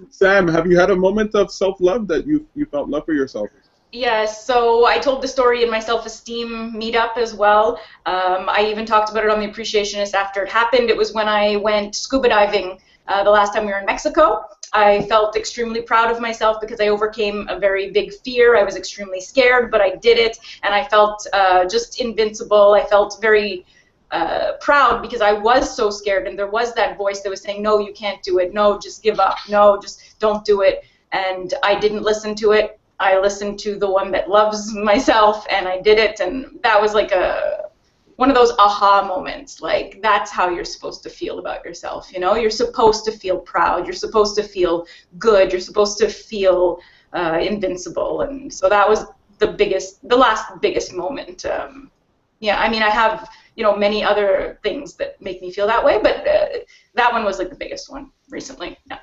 Sam, have you had a moment of self-love that you felt love for yourself? Yes, so I told the story in my self-esteem meetup as well. I even talked about it on the Appreciationist after it happened. It was when I went scuba diving the last time we were in Mexico. I felt extremely proud of myself because I overcame a very big fear. I was extremely scared, but I did it, and I felt just invincible. I felt very proud because I was so scared, and there was that voice that was saying, no, you can't do it. No, just give up. No, just don't do it. And I didn't listen to it. I listened to the one that loves myself, and I did it, and that was like one of those aha moments. Like, that's how you're supposed to feel about yourself, you know? You're supposed to feel proud. You're supposed to feel good. You're supposed to feel invincible, and so that was the last biggest moment. Yeah, I mean, I have, you know, many other things that make me feel that way, but that one was like the biggest one recently. Yeah.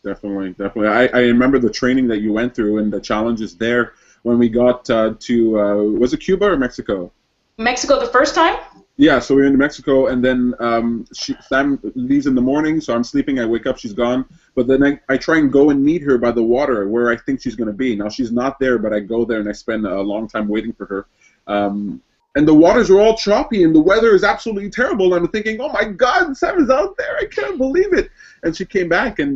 Definitely, definitely. I remember the training that you went through and the challenges there when we got to, was it Cuba or Mexico? Mexico the first time? Yeah, so we were in Mexico, and then Sam leaves in the morning, so I'm sleeping, I wake up, she's gone. But then I try and go and meet her by the water where I think she's going to be. Now, she's not there, but I go there and I spend a long time waiting for her. and the waters are all choppy, and the weather is absolutely terrible. And I'm thinking, oh my God, Sam is out there! I can't believe it. And she came back, and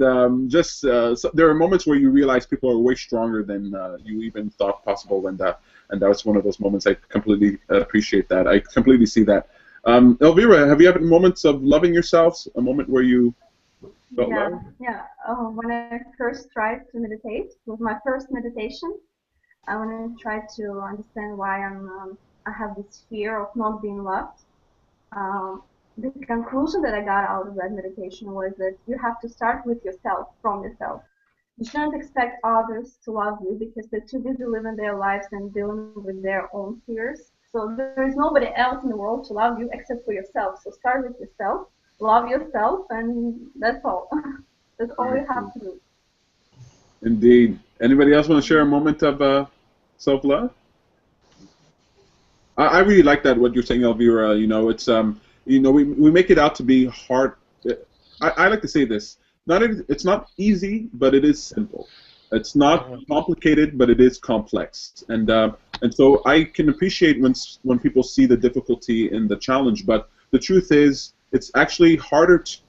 so there are moments where you realize people are way stronger than you even thought possible, and that was one of those moments. I completely appreciate that. I completely see that. Elvira, have you had moments of loving yourselves? A moment where you felt love? Yeah. When I first tried to meditate, it was my first meditation. I want to try to understand why I have this fear of not being loved. The conclusion that I got out of that meditation was that you have to start with yourself, from yourself. You shouldn't expect others to love you because they're too busy living their lives and dealing with their own fears. So there is nobody else in the world to love you except for yourself. So start with yourself, love yourself, and that's all. That's all you have to do. Indeed. Anybody else want to share a moment of self-love? I really like that, what you're saying, Elvira. You know, it's we make it out to be hard. I like to say this. It's not easy, but it is simple. It's not complicated, but it is complex. And so I can appreciate when people see the difficulty in the challenge. But the truth is, it's actually harder to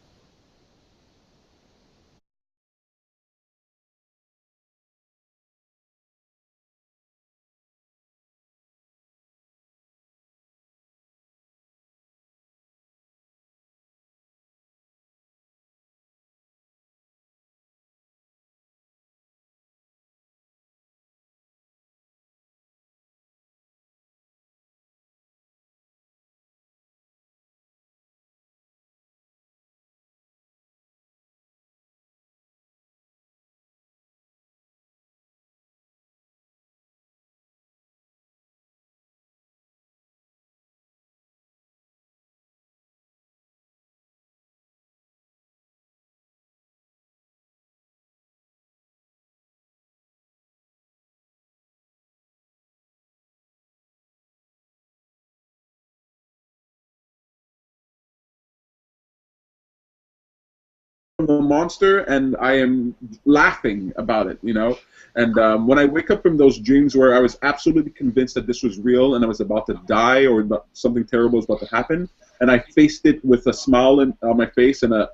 the monster, and I am laughing about it, you know. And when I wake up from those dreams where I was absolutely convinced that this was real and I was about to die or something terrible was about to happen, and I faced it with a smile on my face and a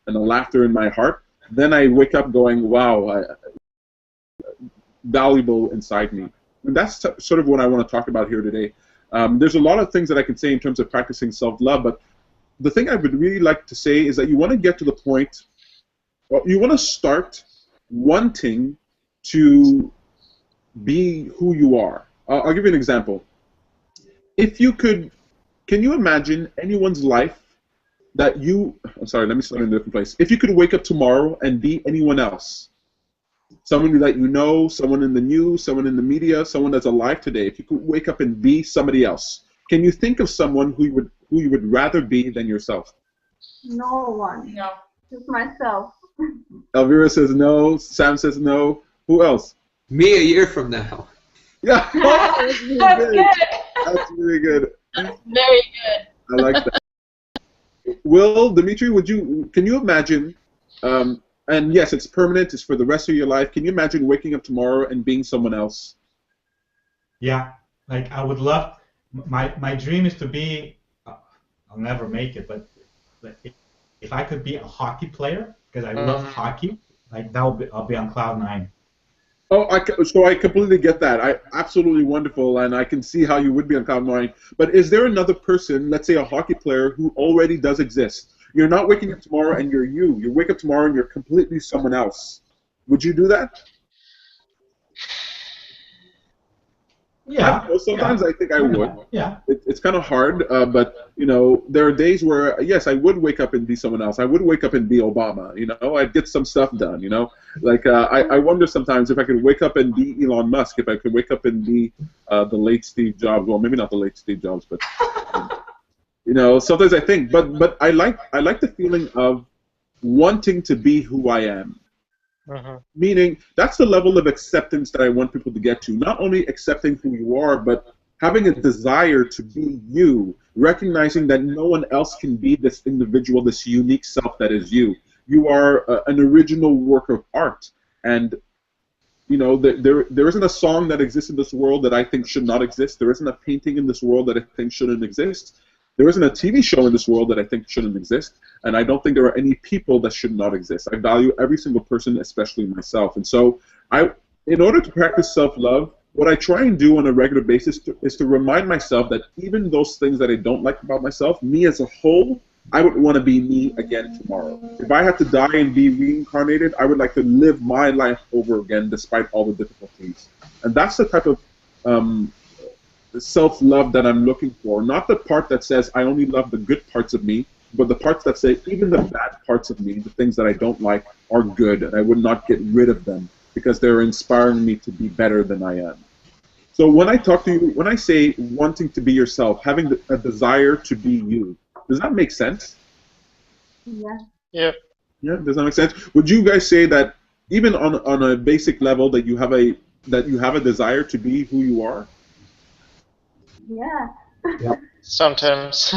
laughter in my heart, then I wake up going, wow, valuable inside me. And that's sort of what I want to talk about here today. There's a lot of things that I can say in terms of practicing self-love, but the thing I would really like to say is that you want to get to the point, well, you want to start wanting to be who you are. I'll give you an example. If you could, can you imagine anyone's life that I'm sorry, let me start in a different place. If you could wake up tomorrow and be anyone else, someone that you know, someone in the news, someone in the media, someone that's alive today, if you could wake up and be somebody else, can you think of someone who you would rather be than yourself? No one. No. Just myself. Elvira says no. Sam says no. Who else? Me a year from now. Yeah. That's good. That's really good. That's very good. I like that. Will, Dimitri, can you imagine, and yes, it's permanent, it's for the rest of your life, can you imagine waking up tomorrow and being someone else? Yeah, like I would love, my dream is to be, I'll never make it, but if I could be a hockey player, because I love hockey, like I'll be on cloud 9. Oh, so I completely get that. Absolutely wonderful, and I can see how you would be on cloud 9. But is there another person, let's say a hockey player, who already does exist? You're not waking up tomorrow and you're you. You wake up tomorrow and you're completely someone else. Would you do that? Yeah. Sometimes I think I would. Yeah. It's kind of hard, but you know, there are days where yes, I would wake up and be someone else. I would wake up and be Obama. You know, I'd get some stuff done. You know, like I wonder sometimes if I could wake up and be Elon Musk. If I could wake up and be the late Steve Jobs. Well, maybe not the late Steve Jobs, but you know, sometimes I think. But I like the feeling of wanting to be who I am. Meaning, that's the level of acceptance that I want people to get to. Not only accepting who you are, but having a desire to be you, recognizing that no one else can be this individual, this unique self that is you. You are an original work of art. And you know, there isn't a song that exists in this world that I think should not exist. There isn't a painting in this world that I think shouldn't exist. There isn't a TV show in this world that I think shouldn't exist. And I don't think there are any people that should not exist. I value every single person, especially myself. And so in order to practice self-love, what I try and do on a regular basis is to remind myself that even those things that I don't like about myself, me as a whole, I would want to be me again tomorrow. If I had to die and be reincarnated, I would like to live my life over again despite all the difficulties. And that's the type of self-love that I'm looking for. Not the part that says I only love the good parts of me, but the parts that say even the bad parts of me, the things that I don't like, are good, and I would not get rid of them because they're inspiring me to be better than I am. So when I talk to you, when I say wanting to be yourself, having a desire to be you, does that make sense? Yeah. Yeah. Yeah, does that make sense? Would you guys say that even on a basic level that you have a desire to be who you are? Yeah. Yep. Sometimes.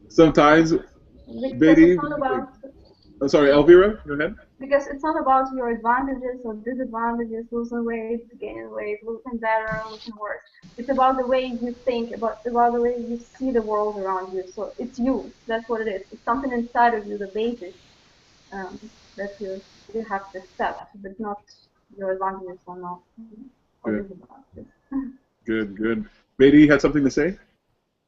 Sometimes, Because Betty. it's not about, Sorry, Elvira, go ahead. because it's not about your advantages or disadvantages, losing weight, gaining weight, looking better, looking worse. It's about the way you think, about the way you see the world around you. So it's you. That's what it is. It's something inside of you, the basis that you have to accept, but not your advantages or not. Or Good. disadvantages. Good, good. Betty, you had something to say?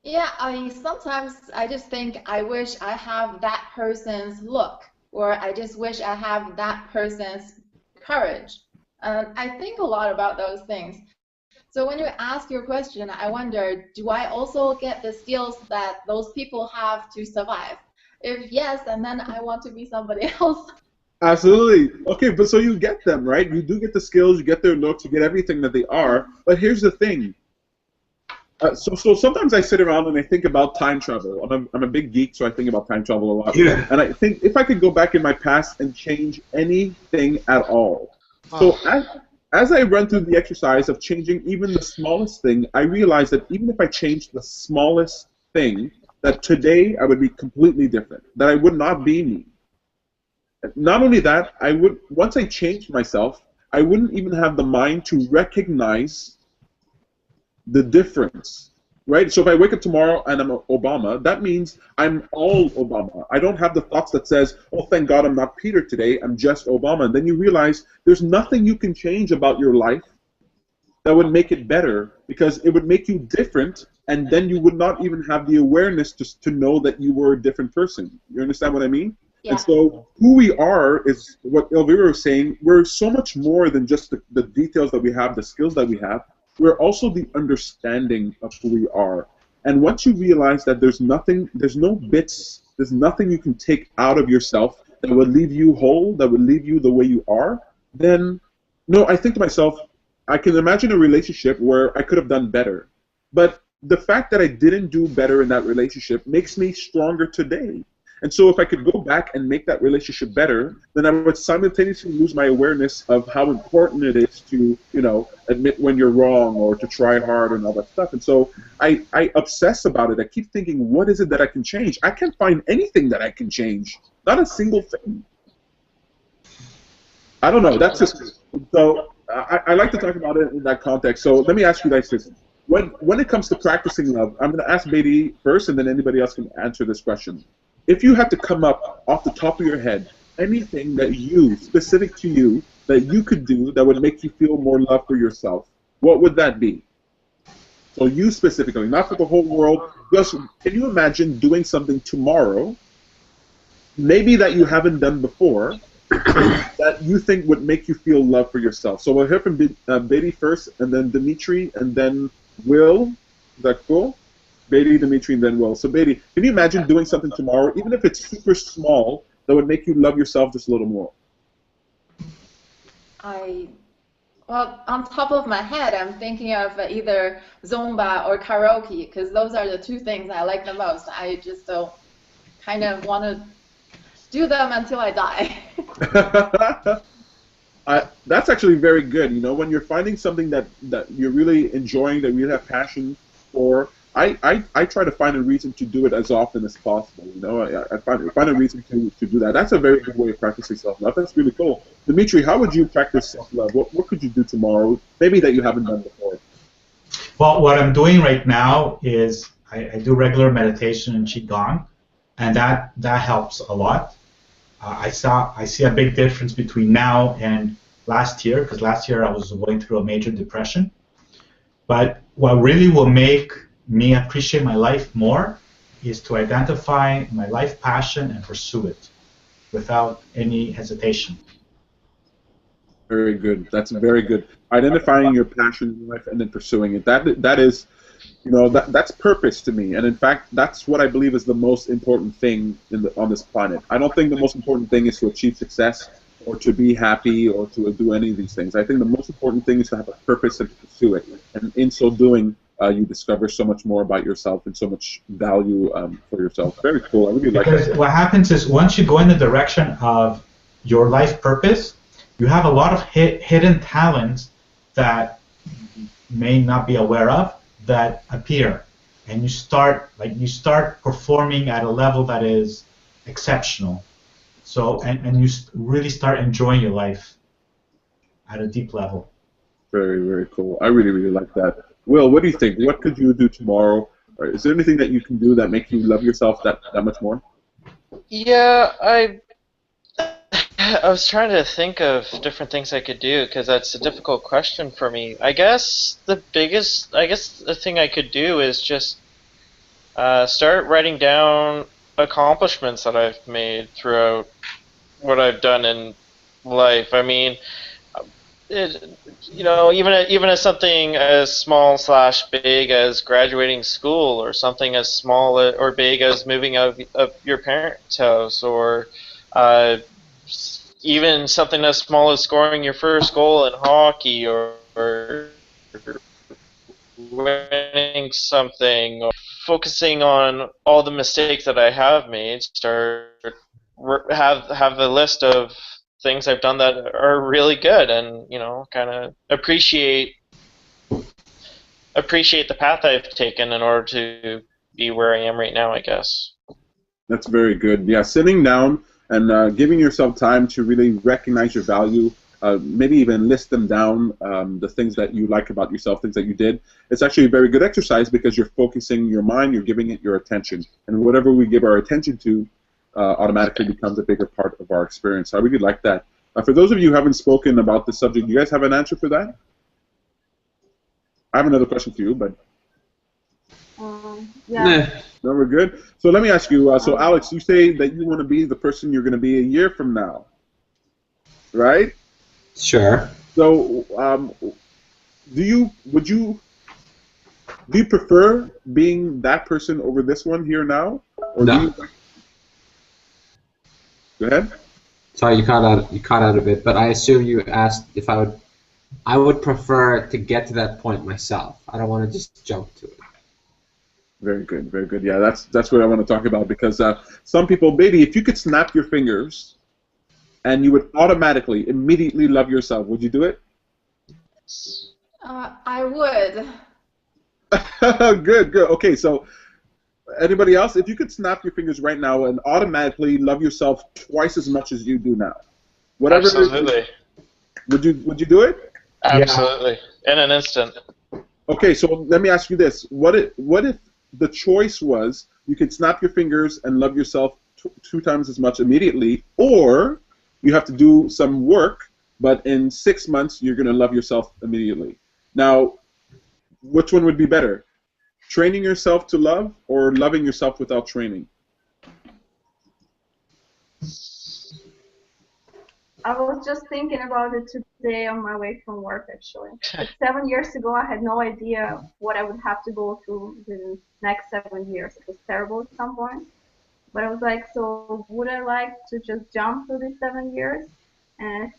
Yeah, I mean, sometimes I just think I wish I have that person's look, or I just wish I have that person's courage. I think a lot about those things. So when you ask your question, I wonder, do I also get the skills that those people have to survive? If yes, and then I want to be somebody else. Absolutely. Okay, but so you get them, right? You do get the skills, you get their looks, you get everything that they are. But here's the thing. So sometimes I sit around and I think about time travel. I'm a big geek, so I think about time travel a lot. Yeah. And I think if I could go back in my past and change anything at all. So as I run through the exercise of changing even the smallest thing, I realize that even if I changed the smallest thing, that today I would be completely different. That I would not be me. Not only that, once I changed myself, I wouldn't even have the mind to recognize the difference, right? So if I wake up tomorrow and I'm Obama, that means I'm all Obama. I don't have the thoughts that says, oh, thank God I'm not Peter today, I'm just Obama. And then you realize there's nothing you can change about your life that would make it better, because it would make you different, and then you would not even have the awareness to know that you were a different person. You understand what I mean? Yeah. And so who we are is what Elvira was saying. We're so much more than just the details that we have, the skills that we have. We're also the understanding of who we are. And once you realize that there's nothing you can take out of yourself that would leave you whole, that would leave you the way you are, then, no, I think to myself, I can imagine a relationship where I could have done better. But the fact that I didn't do better in that relationship makes me stronger today. And so if I could go back and make that relationship better, then I would simultaneously lose my awareness of how important it is to, admit when you're wrong or to try hard and all that stuff. And so I obsess about it. I keep thinking, what is it that I can change? I can't find anything that I can change. Not a single thing. I don't know. That's just so. I like to talk about it in that context. So let me ask you guys this. When it comes to practicing love, I'm going to ask Betty first, and then anybody else can answer this question. If you had to come up off the top of your head, anything that specific to you, that you could do that would make you feel more love for yourself, what would that be? So you specifically, not for the whole world. Just, can you imagine doing something tomorrow, maybe that you haven't done before, that you think would make you feel love for yourself? So we'll hear from Betty first, and then Dimitri, and then Will. Is that cool? Betty, Dimitri, and then Will. So Betty, can you imagine doing something tomorrow, even if it's super small, that would make you love yourself just a little more? Well, on top of my head, I'm thinking of either Zumba or karaoke, because those are the two things I like the most. I just don't kind of want to do them until I die. That's actually very good. When you're finding something that you're really enjoying, that you have passion for, I try to find a reason to do it as often as possible. You know, I find a reason to do that. That's a very good way of practicing self-love. That's really cool. Dimitri, how would you practice self-love? What could you do tomorrow, maybe that you haven't done before? Well, what I'm doing right now is I do regular meditation and qigong, and that helps a lot. I see a big difference between now and last year, because last year I was going through a major depression. But what really will make me appreciate my life more is to identify my life passion and pursue it without any hesitation. Very good. That's very good. Identifying your passion in life and then pursuing it. That is, you know, that's purpose to me. And in fact, that's what I believe is the most important thing on this planet. I don't think the most important thing is to achieve success or to be happy or to do any of these things. I think the most important thing is to have a purpose and to pursue it. And in so doing, you discover so much more about yourself and so much value for yourself. Very cool. I really like that. Because what happens is once you go in the direction of your life purpose, you have a lot of hidden talents that you may not be aware of that appear, and you start performing at a level that is exceptional. So and you really start enjoying your life at a deep level. Very, very cool. I really, really like that. Will, what do you think? What could you do tomorrow? Or is there anything that you can do that makes you love yourself that much more? Yeah, I was trying to think of different things I could do because that's a difficult question for me. I guess the thing I could do is just start writing down accomplishments that I've made throughout what I've done in life. I mean, you know, even as something as small / big as graduating school, or something as small or big as moving out of your parents' house, or even something as small as scoring your first goal in hockey, or winning something, or focusing on all the mistakes that I have made. Have a list of things I've done that are really good, and you know, kind of appreciate the path I've taken in order to be where I am right now, I guess. That's very good. Yeah, sitting down and giving yourself time to really recognize your value, maybe even list them down, the things that you like about yourself, things that you did. It's actually a very good exercise because you're focusing your mind, you're giving it your attention. And whatever we give our attention to automatically becomes a bigger part of our experience. So I really like that. For those of you who haven't spoken about this subject, do you guys have an answer for that? I have another question for you, but... Yeah. No, we're good. So let me ask you, so Alex, you say that you want to be the person you're going to be a year from now, right? Sure. So do you prefer being that person over this one here now? Or No. Go ahead. Sorry, you caught out a bit, but I assume you asked if I would prefer to get to that point myself. I don't want to just jump to it. Very good, very good. Yeah, that's what I want to talk about, because some people, maybe if you could snap your fingers and you would automatically, immediately love yourself, would you do it? I would. Good, good. Okay, so anybody else? If you could snap your fingers right now and automatically love yourself twice as much as you do now, whatever. Absolutely. Would you do it? Absolutely. Yeah. In an instant. Okay, so let me ask you this: what if the choice was you could snap your fingers and love yourself two times as much immediately, or you have to do some work, but in 6 months you're going to love yourself immediately? Now, which one would be better? Training yourself to love, or loving yourself without training? I was just thinking about it today on my way from work, actually. Like 7 years ago, I had no idea what I would have to go through the next 7 years. It was terrible at some point. But I was like, so would I like to just jump through these 7 years? And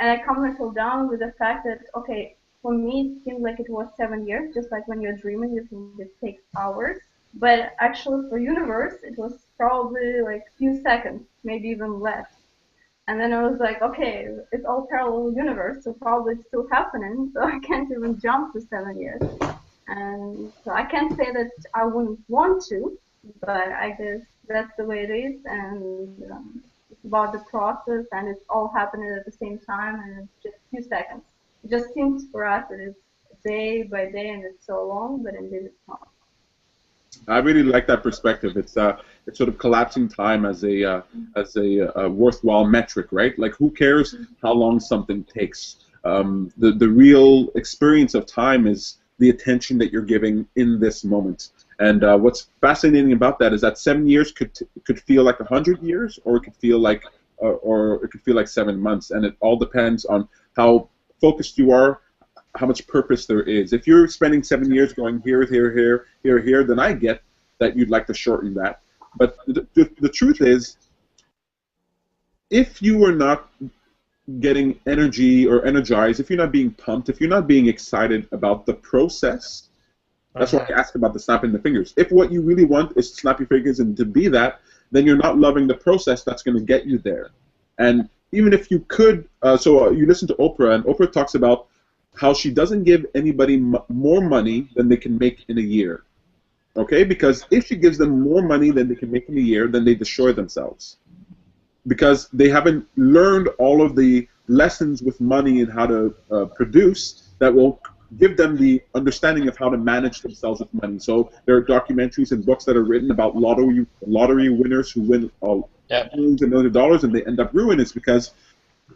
I calm myself down with the fact that, okay, for me, it seemed like it was 7 years, just like when you're dreaming, you think it takes hours. But actually, for universe, it was probably like a few seconds, maybe even less. And then I was like, okay, it's all parallel universe, so probably it's still happening, so I can't even jump to 7 years. And so I can't say that I wouldn't want to, but I guess that's the way it is, and it's about the process, and it's all happening at the same time, and it's just a few seconds. It just seems for us that it's day by day, and it's so long, but indeed it's not. I really like that perspective. It's sort of collapsing time as a worthwhile metric, right? Like, who cares how long something takes? The real experience of time is the attention that you're giving in this moment. And what's fascinating about that is that 7 years could feel like 100 years, or it could feel like 7 months, and it all depends on how focused you are, how much purpose there is. If you're spending 7 years going here, then I get that you'd like to shorten that. But the truth is, if you are not getting energy or energized, if you're not being pumped, if you're not being excited about the process, that's why I asked about the snapping the fingers. If what you really want is to snap your fingers and to be that, then you're not loving the process that's going to get you there. And even if you could, so you listen to Oprah, and Oprah talks about how she doesn't give anybody more money than they can make in a year. Okay? Because if she gives them more money than they can make in a year, then they destroy themselves. Because they haven't learned all of the lessons with money and how to produce that will give them the understanding of how to manage themselves with money. So there are documentaries and books that are written about lottery winners who win millions and millions of dollars and they end up ruined. It's because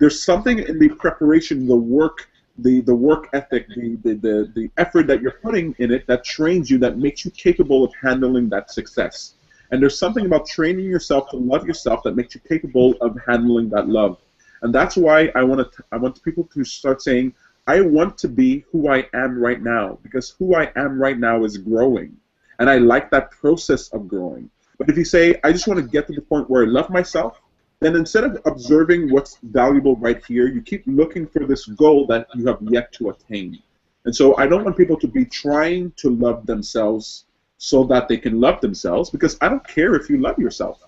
there's something in the preparation, the work, the work ethic, the effort that you're putting in it that trains you, that makes you capable of handling that success. And there's something about training yourself to love yourself that makes you capable of handling that love. And that's why I want people to start saying, I want to be who I am right now, because who I am right now is growing. And I like that process of growing. But if you say, I just want to get to the point where I love myself, then instead of observing what's valuable right here, you keep looking for this goal that you have yet to attain. And so I don't want people to be trying to love themselves so that they can love themselves, because I don't care if you love yourself.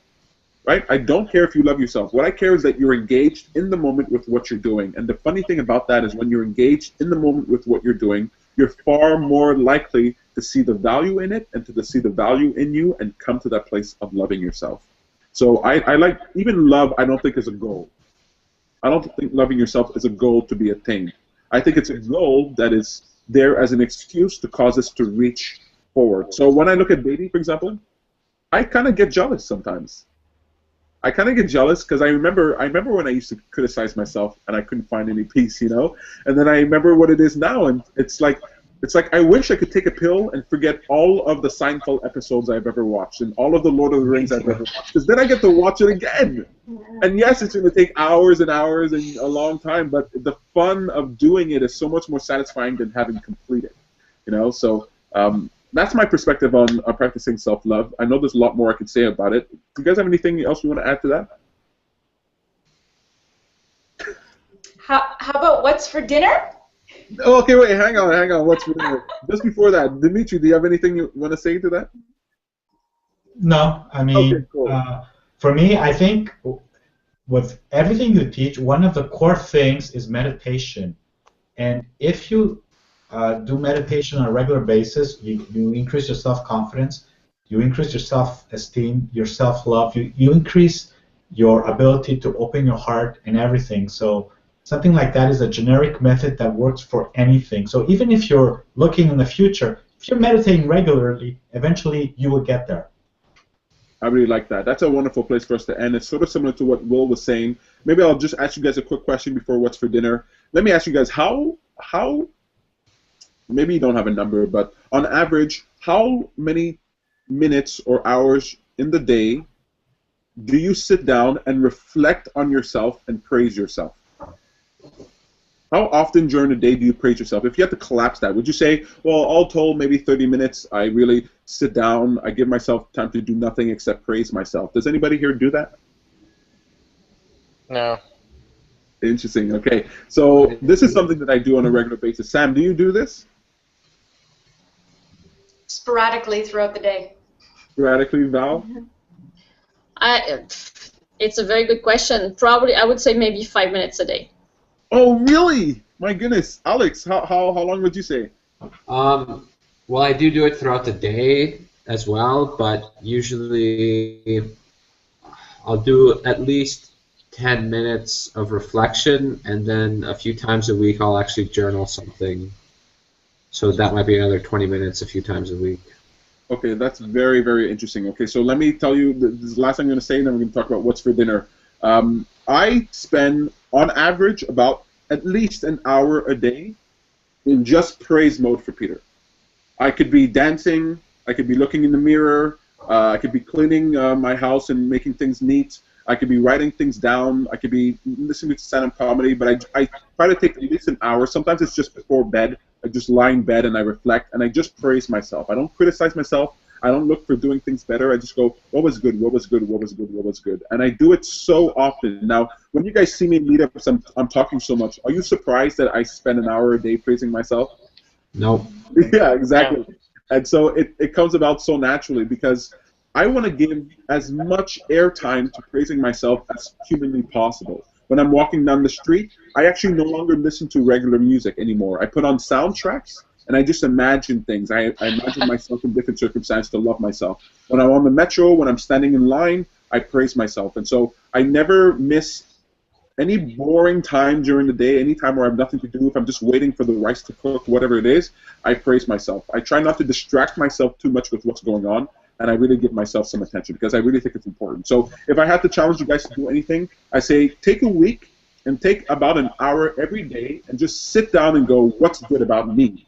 Right? I don't care if you love yourself. What I care is that you're engaged in the moment with what you're doing. And the funny thing about that is when you're engaged in the moment with what you're doing, you're far more likely to see the value in it and to see the value in you and come to that place of loving yourself. So I like, even love, I don't think is a goal. I don't think loving yourself is a goal to be attained. I think it's a goal that is there as an excuse to cause us to reach forward. So when I look at dating, for example, I kind of get jealous sometimes. I kind of get jealous because I remember when I used to criticize myself and I couldn't find any peace, you know. And then I remember what it is now, and it's like I wish I could take a pill and forget all of the Seinfeld episodes I've ever watched and all of the Lord of the Rings I've ever watched, because then I get to watch it again. And yes, it's going to take hours and hours and a long time, but the fun of doing it is so much more satisfying than having completed, you know. So that's my perspective on practicing self-love. I know there's a lot more I could say about it. Do you guys have anything else you want to add to that? How about what's for dinner? Oh, okay, wait, hang on. What's for dinner? Just before that, Dimitri, do you have anything you want to say to that? No, I mean, okay, cool. For me, I think with everything you teach, one of the core things is meditation. And if you do meditation on a regular basis, you increase your self-confidence, you increase your self-esteem, your self-love, you increase your ability to open your heart and everything. So something like that is a generic method that works for anything. So even if you're looking in the future, if you're meditating regularly, eventually you will get there. I really like that. That's a wonderful place for us to end. It's sort of similar to what Will was saying. Maybe I'll just ask you guys a quick question before what's for dinner. Let me ask you guys, how maybe you don't have a number, but on average, how many minutes or hours in the day do you sit down and reflect on yourself and praise yourself? How often during the day do you praise yourself? If you had to collapse that, would you say, well, all told, maybe 30 minutes, I really sit down, I give myself time to do nothing except praise myself? Does anybody here do that? No. Interesting. Okay. So this is something that I do on a regular basis. Sam, do you do this? Sporadically throughout the day. Sporadically, Val? It's a very good question. Probably, I would say maybe 5 minutes a day. Oh, really? My goodness. Alex, how long would you say? Well, I do it throughout the day as well, but usually I'll do at least 10 minutes of reflection, and then a few times a week I'll actually journal something. So that might be another 20 minutes a few times a week. Okay, that's very, very interesting. Okay, so let me tell you, this is the last thing I'm going to say, and then we're going to talk about what's for dinner. I spend, on average, about at least an hour a day in just praise mode for Peter. I could be dancing, I could be looking in the mirror, I could be cleaning my house and making things neat, I could be writing things down, I could be listening to stand-up comedy, but I try to take at least an hour. Sometimes it's just before bed. I just lie in bed and I reflect and I just praise myself. I don't criticize myself. I don't look for doing things better. I just go, what was good, what was good, what was good, what was good. And I do it so often. Now, when you guys see me in meetups, I'm talking so much. Are you surprised that I spend an hour a day praising myself? No. Yeah, exactly. And so it comes about so naturally because I want to give as much airtime to praising myself as humanly possible. When I'm walking down the street, I actually no longer listen to regular music anymore. I put on soundtracks, and I just imagine things. I imagine myself in different circumstances to love myself. When I'm on the metro, when I'm standing in line, I praise myself. And so I never miss any boring time during the day, any time where I have nothing to do, if I'm just waiting for the rice to cook, whatever it is, I praise myself. I try not to distract myself too much with what's going on, and I really give myself some attention because I really think it's important. So if I had to challenge you guys to do anything, I say take a week and take about an hour every day and just sit down and go, what's good about me?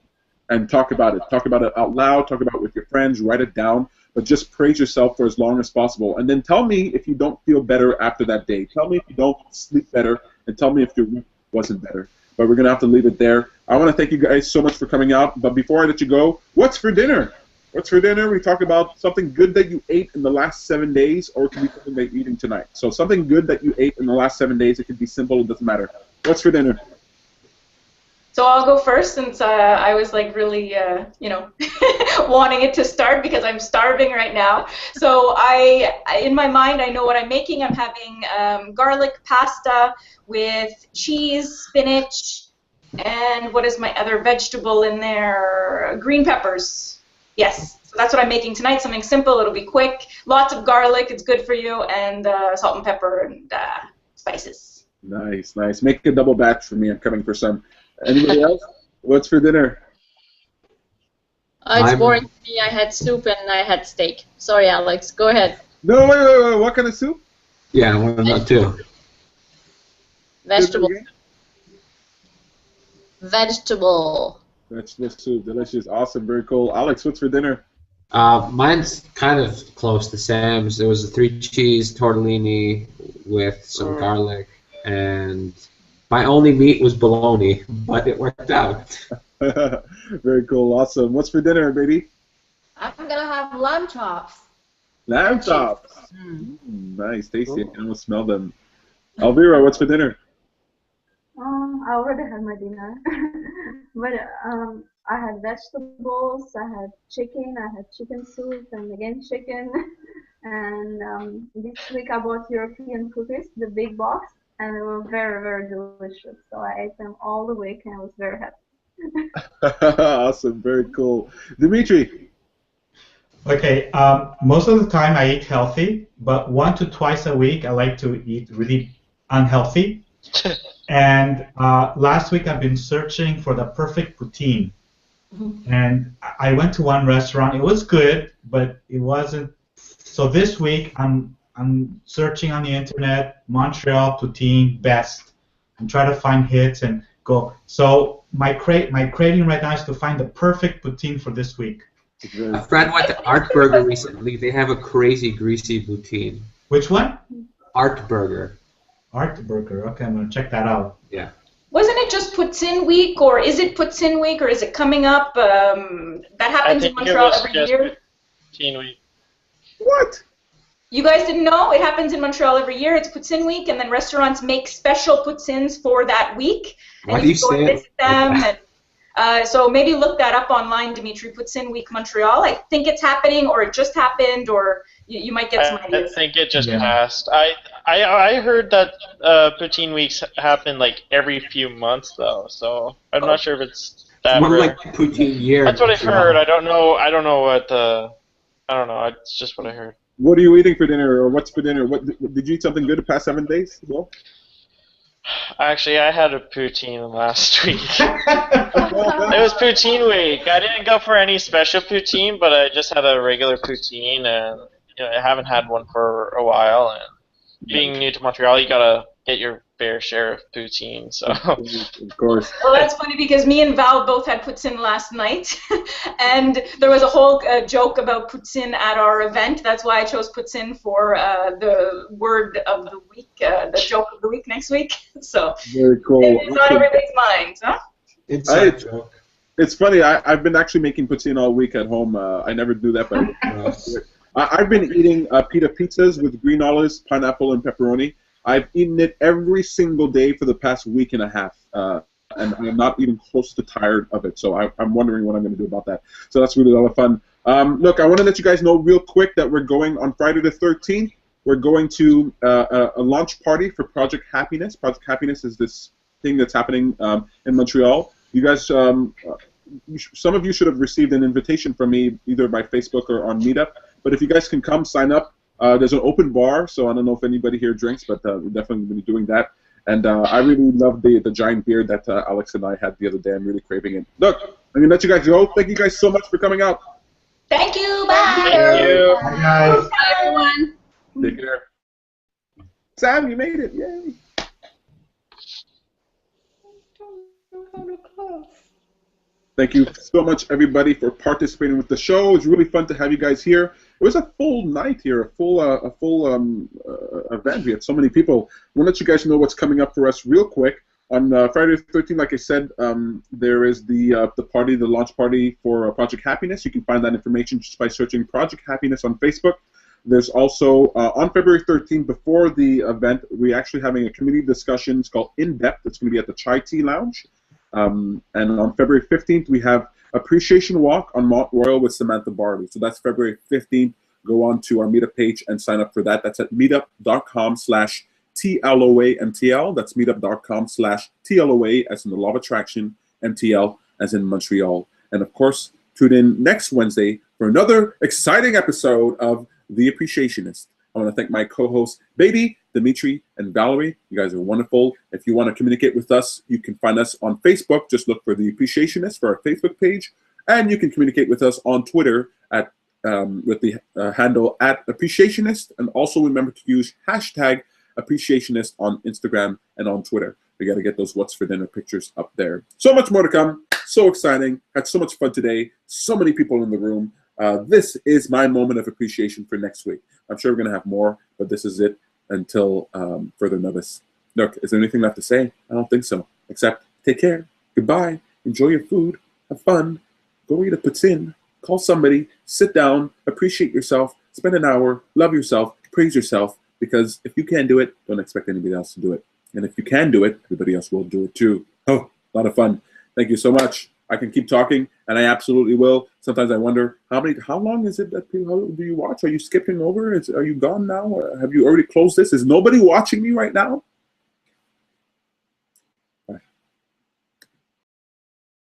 And talk about it. Talk about it out loud, talk about it with your friends, write it down, but just praise yourself for as long as possible. And then tell me if you don't feel better after that day. Tell me if you don't sleep better, and tell me if your week wasn't better. But we're going to have to leave it there. I want to thank you guys so much for coming out, but before I let you go, what's for dinner? What's for dinner? We talk about something good that you ate in the last 7 days, or it could be something that you're eating tonight. So something good that you ate in the last 7 days, it could be simple, it doesn't matter. What's for dinner? So I'll go first since I was like really, wanting it to start because I'm starving right now. So in my mind, I know what I'm making. I'm having garlic pasta with cheese, spinach, and what is my other vegetable in there? Green peppers. Yes. So that's what I'm making tonight. Something simple. It'll be quick. Lots of garlic. It's good for you. And salt and pepper and spices. Nice, nice. Make a double batch for me. I'm coming for some. Anybody else? What's for dinner? It's boring to me. I had soup and I had steak. Sorry, Alex. Go ahead. No, wait. What kind of soup? Yeah, what about too? Vegetable. Vegetable. Vegetable soup. Delicious. Awesome. Very cool. Alex, what's for dinner? Mine's kind of close to Sam's. It was a 3-cheese tortellini with some garlic, and my only meat was bologna, but it worked out. Very cool. Awesome. What's for dinner, baby? I'm going to have lamb chops. Lamb chops. Nice. Tasty. I can almost smell them. Elvira, what's for dinner? I already had my dinner. But I had vegetables, I had chicken, I had chicken soup, and again chicken. And this week I bought European cookies, the big box, and they were very, very delicious. So I ate them all the week, and I was very happy. Awesome. Very cool. Dimitri. Okay, most of the time I eat healthy, but 1 to 2 a week I like to eat really unhealthy. And last week I've been searching for the perfect poutine. And I went to one restaurant. It was good, but it wasn't. So this week I'm searching on the internet, Montreal poutine best, and try to find hits and go. So my craving right now is to find the perfect poutine for this week. A friend went to Art Burger recently. They have a crazy greasy poutine. Which one? Art Burger. Art Burger. Okay, I'm gonna check that out. Yeah. Wasn't it just Poutine Week, or is it Poutine Week, or is it coming up? That happens in Montreal every year. Poutine Week. What? You guys didn't know? It happens in Montreal every year. It's Poutine Week, and then restaurants make special poutines for that week. Why And do you can go and say visit them. And, so maybe look that up online, Dimitri. Poutine Week Montreal. I think it's happening, or it just happened, or you might get some ideas. I think it just passed. I heard that Poutine Weeks happen like every few months though, so I'm not sure if it's ever. More like poutine year. That's what I heard. I don't know what the. I don't know. It's just what I heard. What are you eating for dinner, or what's for dinner? What did you eat something good the past 7 days? Well, Actually, I had a poutine last week. It was poutine week. I didn't go for any special poutine, but I just had a regular poutine, and I haven't had one for a while. And being new to Montreal, you gotta get your fair share of poutine. So. Of course. Well, that's funny because me and Val both had poutine last night, and there was a whole joke about poutine at our event. That's why I chose poutine for the word of the week, the joke of the week next week. So very cool. It's on everybody's mind, huh? Inside joke. It's funny. I've been actually making poutine all week at home. I never do that, but I've been eating pita pizzas with green olives, pineapple, and pepperoni. I've eaten it every single day for the past week and a half, and I'm not even close to tired of it. So I'm wondering what I'm going to do about that. So that's really a lot of fun. Look, I want to let you guys know real quick that we're going on Friday the 13th. We're going to a launch party for Project Happiness. Project Happiness is this thing that's happening in Montreal. You guys, some of you should have received an invitation from me either by Facebook or on Meetup. But if you guys can come, sign up. There's an open bar, so I don't know if anybody here drinks, but we're definitely going to be doing that. And I really love the giant beer that Alex and I had the other day. I'm really craving it. Look, I'm going to let you guys go. Thank you guys so much for coming out. Thank you. Bye. Thank you. Bye, guys. Bye, everyone. Take care. Sam, you made it. Yay. Thank you so much, everybody, for participating with the show. It was really fun to have you guys here. It was a full night here, a full event. We had so many people. I want to let you guys know what's coming up for us real quick. On Friday the 13th, like I said, there is the party, the launch party for Project Happiness. You can find that information just by searching Project Happiness on Facebook. There's also, on February 13th, before the event, we're actually having a community discussion. It's called In Depth. It's going to be at the Chai Tea Lounge. And on February 15th, we have Appreciation Walk on Mont Royal with Samantha Barley. So that's February 15th. Go on to our Meetup page and sign up for that. That's at meetup.com/TLOAMTL. That's meetup.com/TLOA as in the Law of Attraction, MTL as in Montreal. And of course, tune in next Wednesday for another exciting episode of The Appreciationist. I want to thank my co-hosts, Beatty, Dimitri, and Valerie. You guys are wonderful. If you want to communicate with us, you can find us on Facebook. Just look for The Appreciationist for our Facebook page. And you can communicate with us on Twitter at with the handle @Appreciationist. And also remember to use #Appreciationist on Instagram and on Twitter. We got to get those What's for Dinner pictures up there. So much more to come. So exciting. Had so much fun today. So many people in the room. This is my moment of appreciation for next week. I'm sure we're going to have more, but this is it until further notice. Look, is there anything left to say? I don't think so. Except take care. Goodbye. Enjoy your food. Have fun. Go eat a poutine. Call somebody. Sit down. Appreciate yourself. Spend an hour. Love yourself. Praise yourself. Because if you can't do it, don't expect anybody else to do it. And if you can do it, everybody else will do it too. Oh, a lot of fun. Thank you so much. I can keep talking, and I absolutely will. Sometimes I wonder, how long is it that people, do you watch? Are you skipping over? Are you gone now? Have you already closed this? Is nobody watching me right now?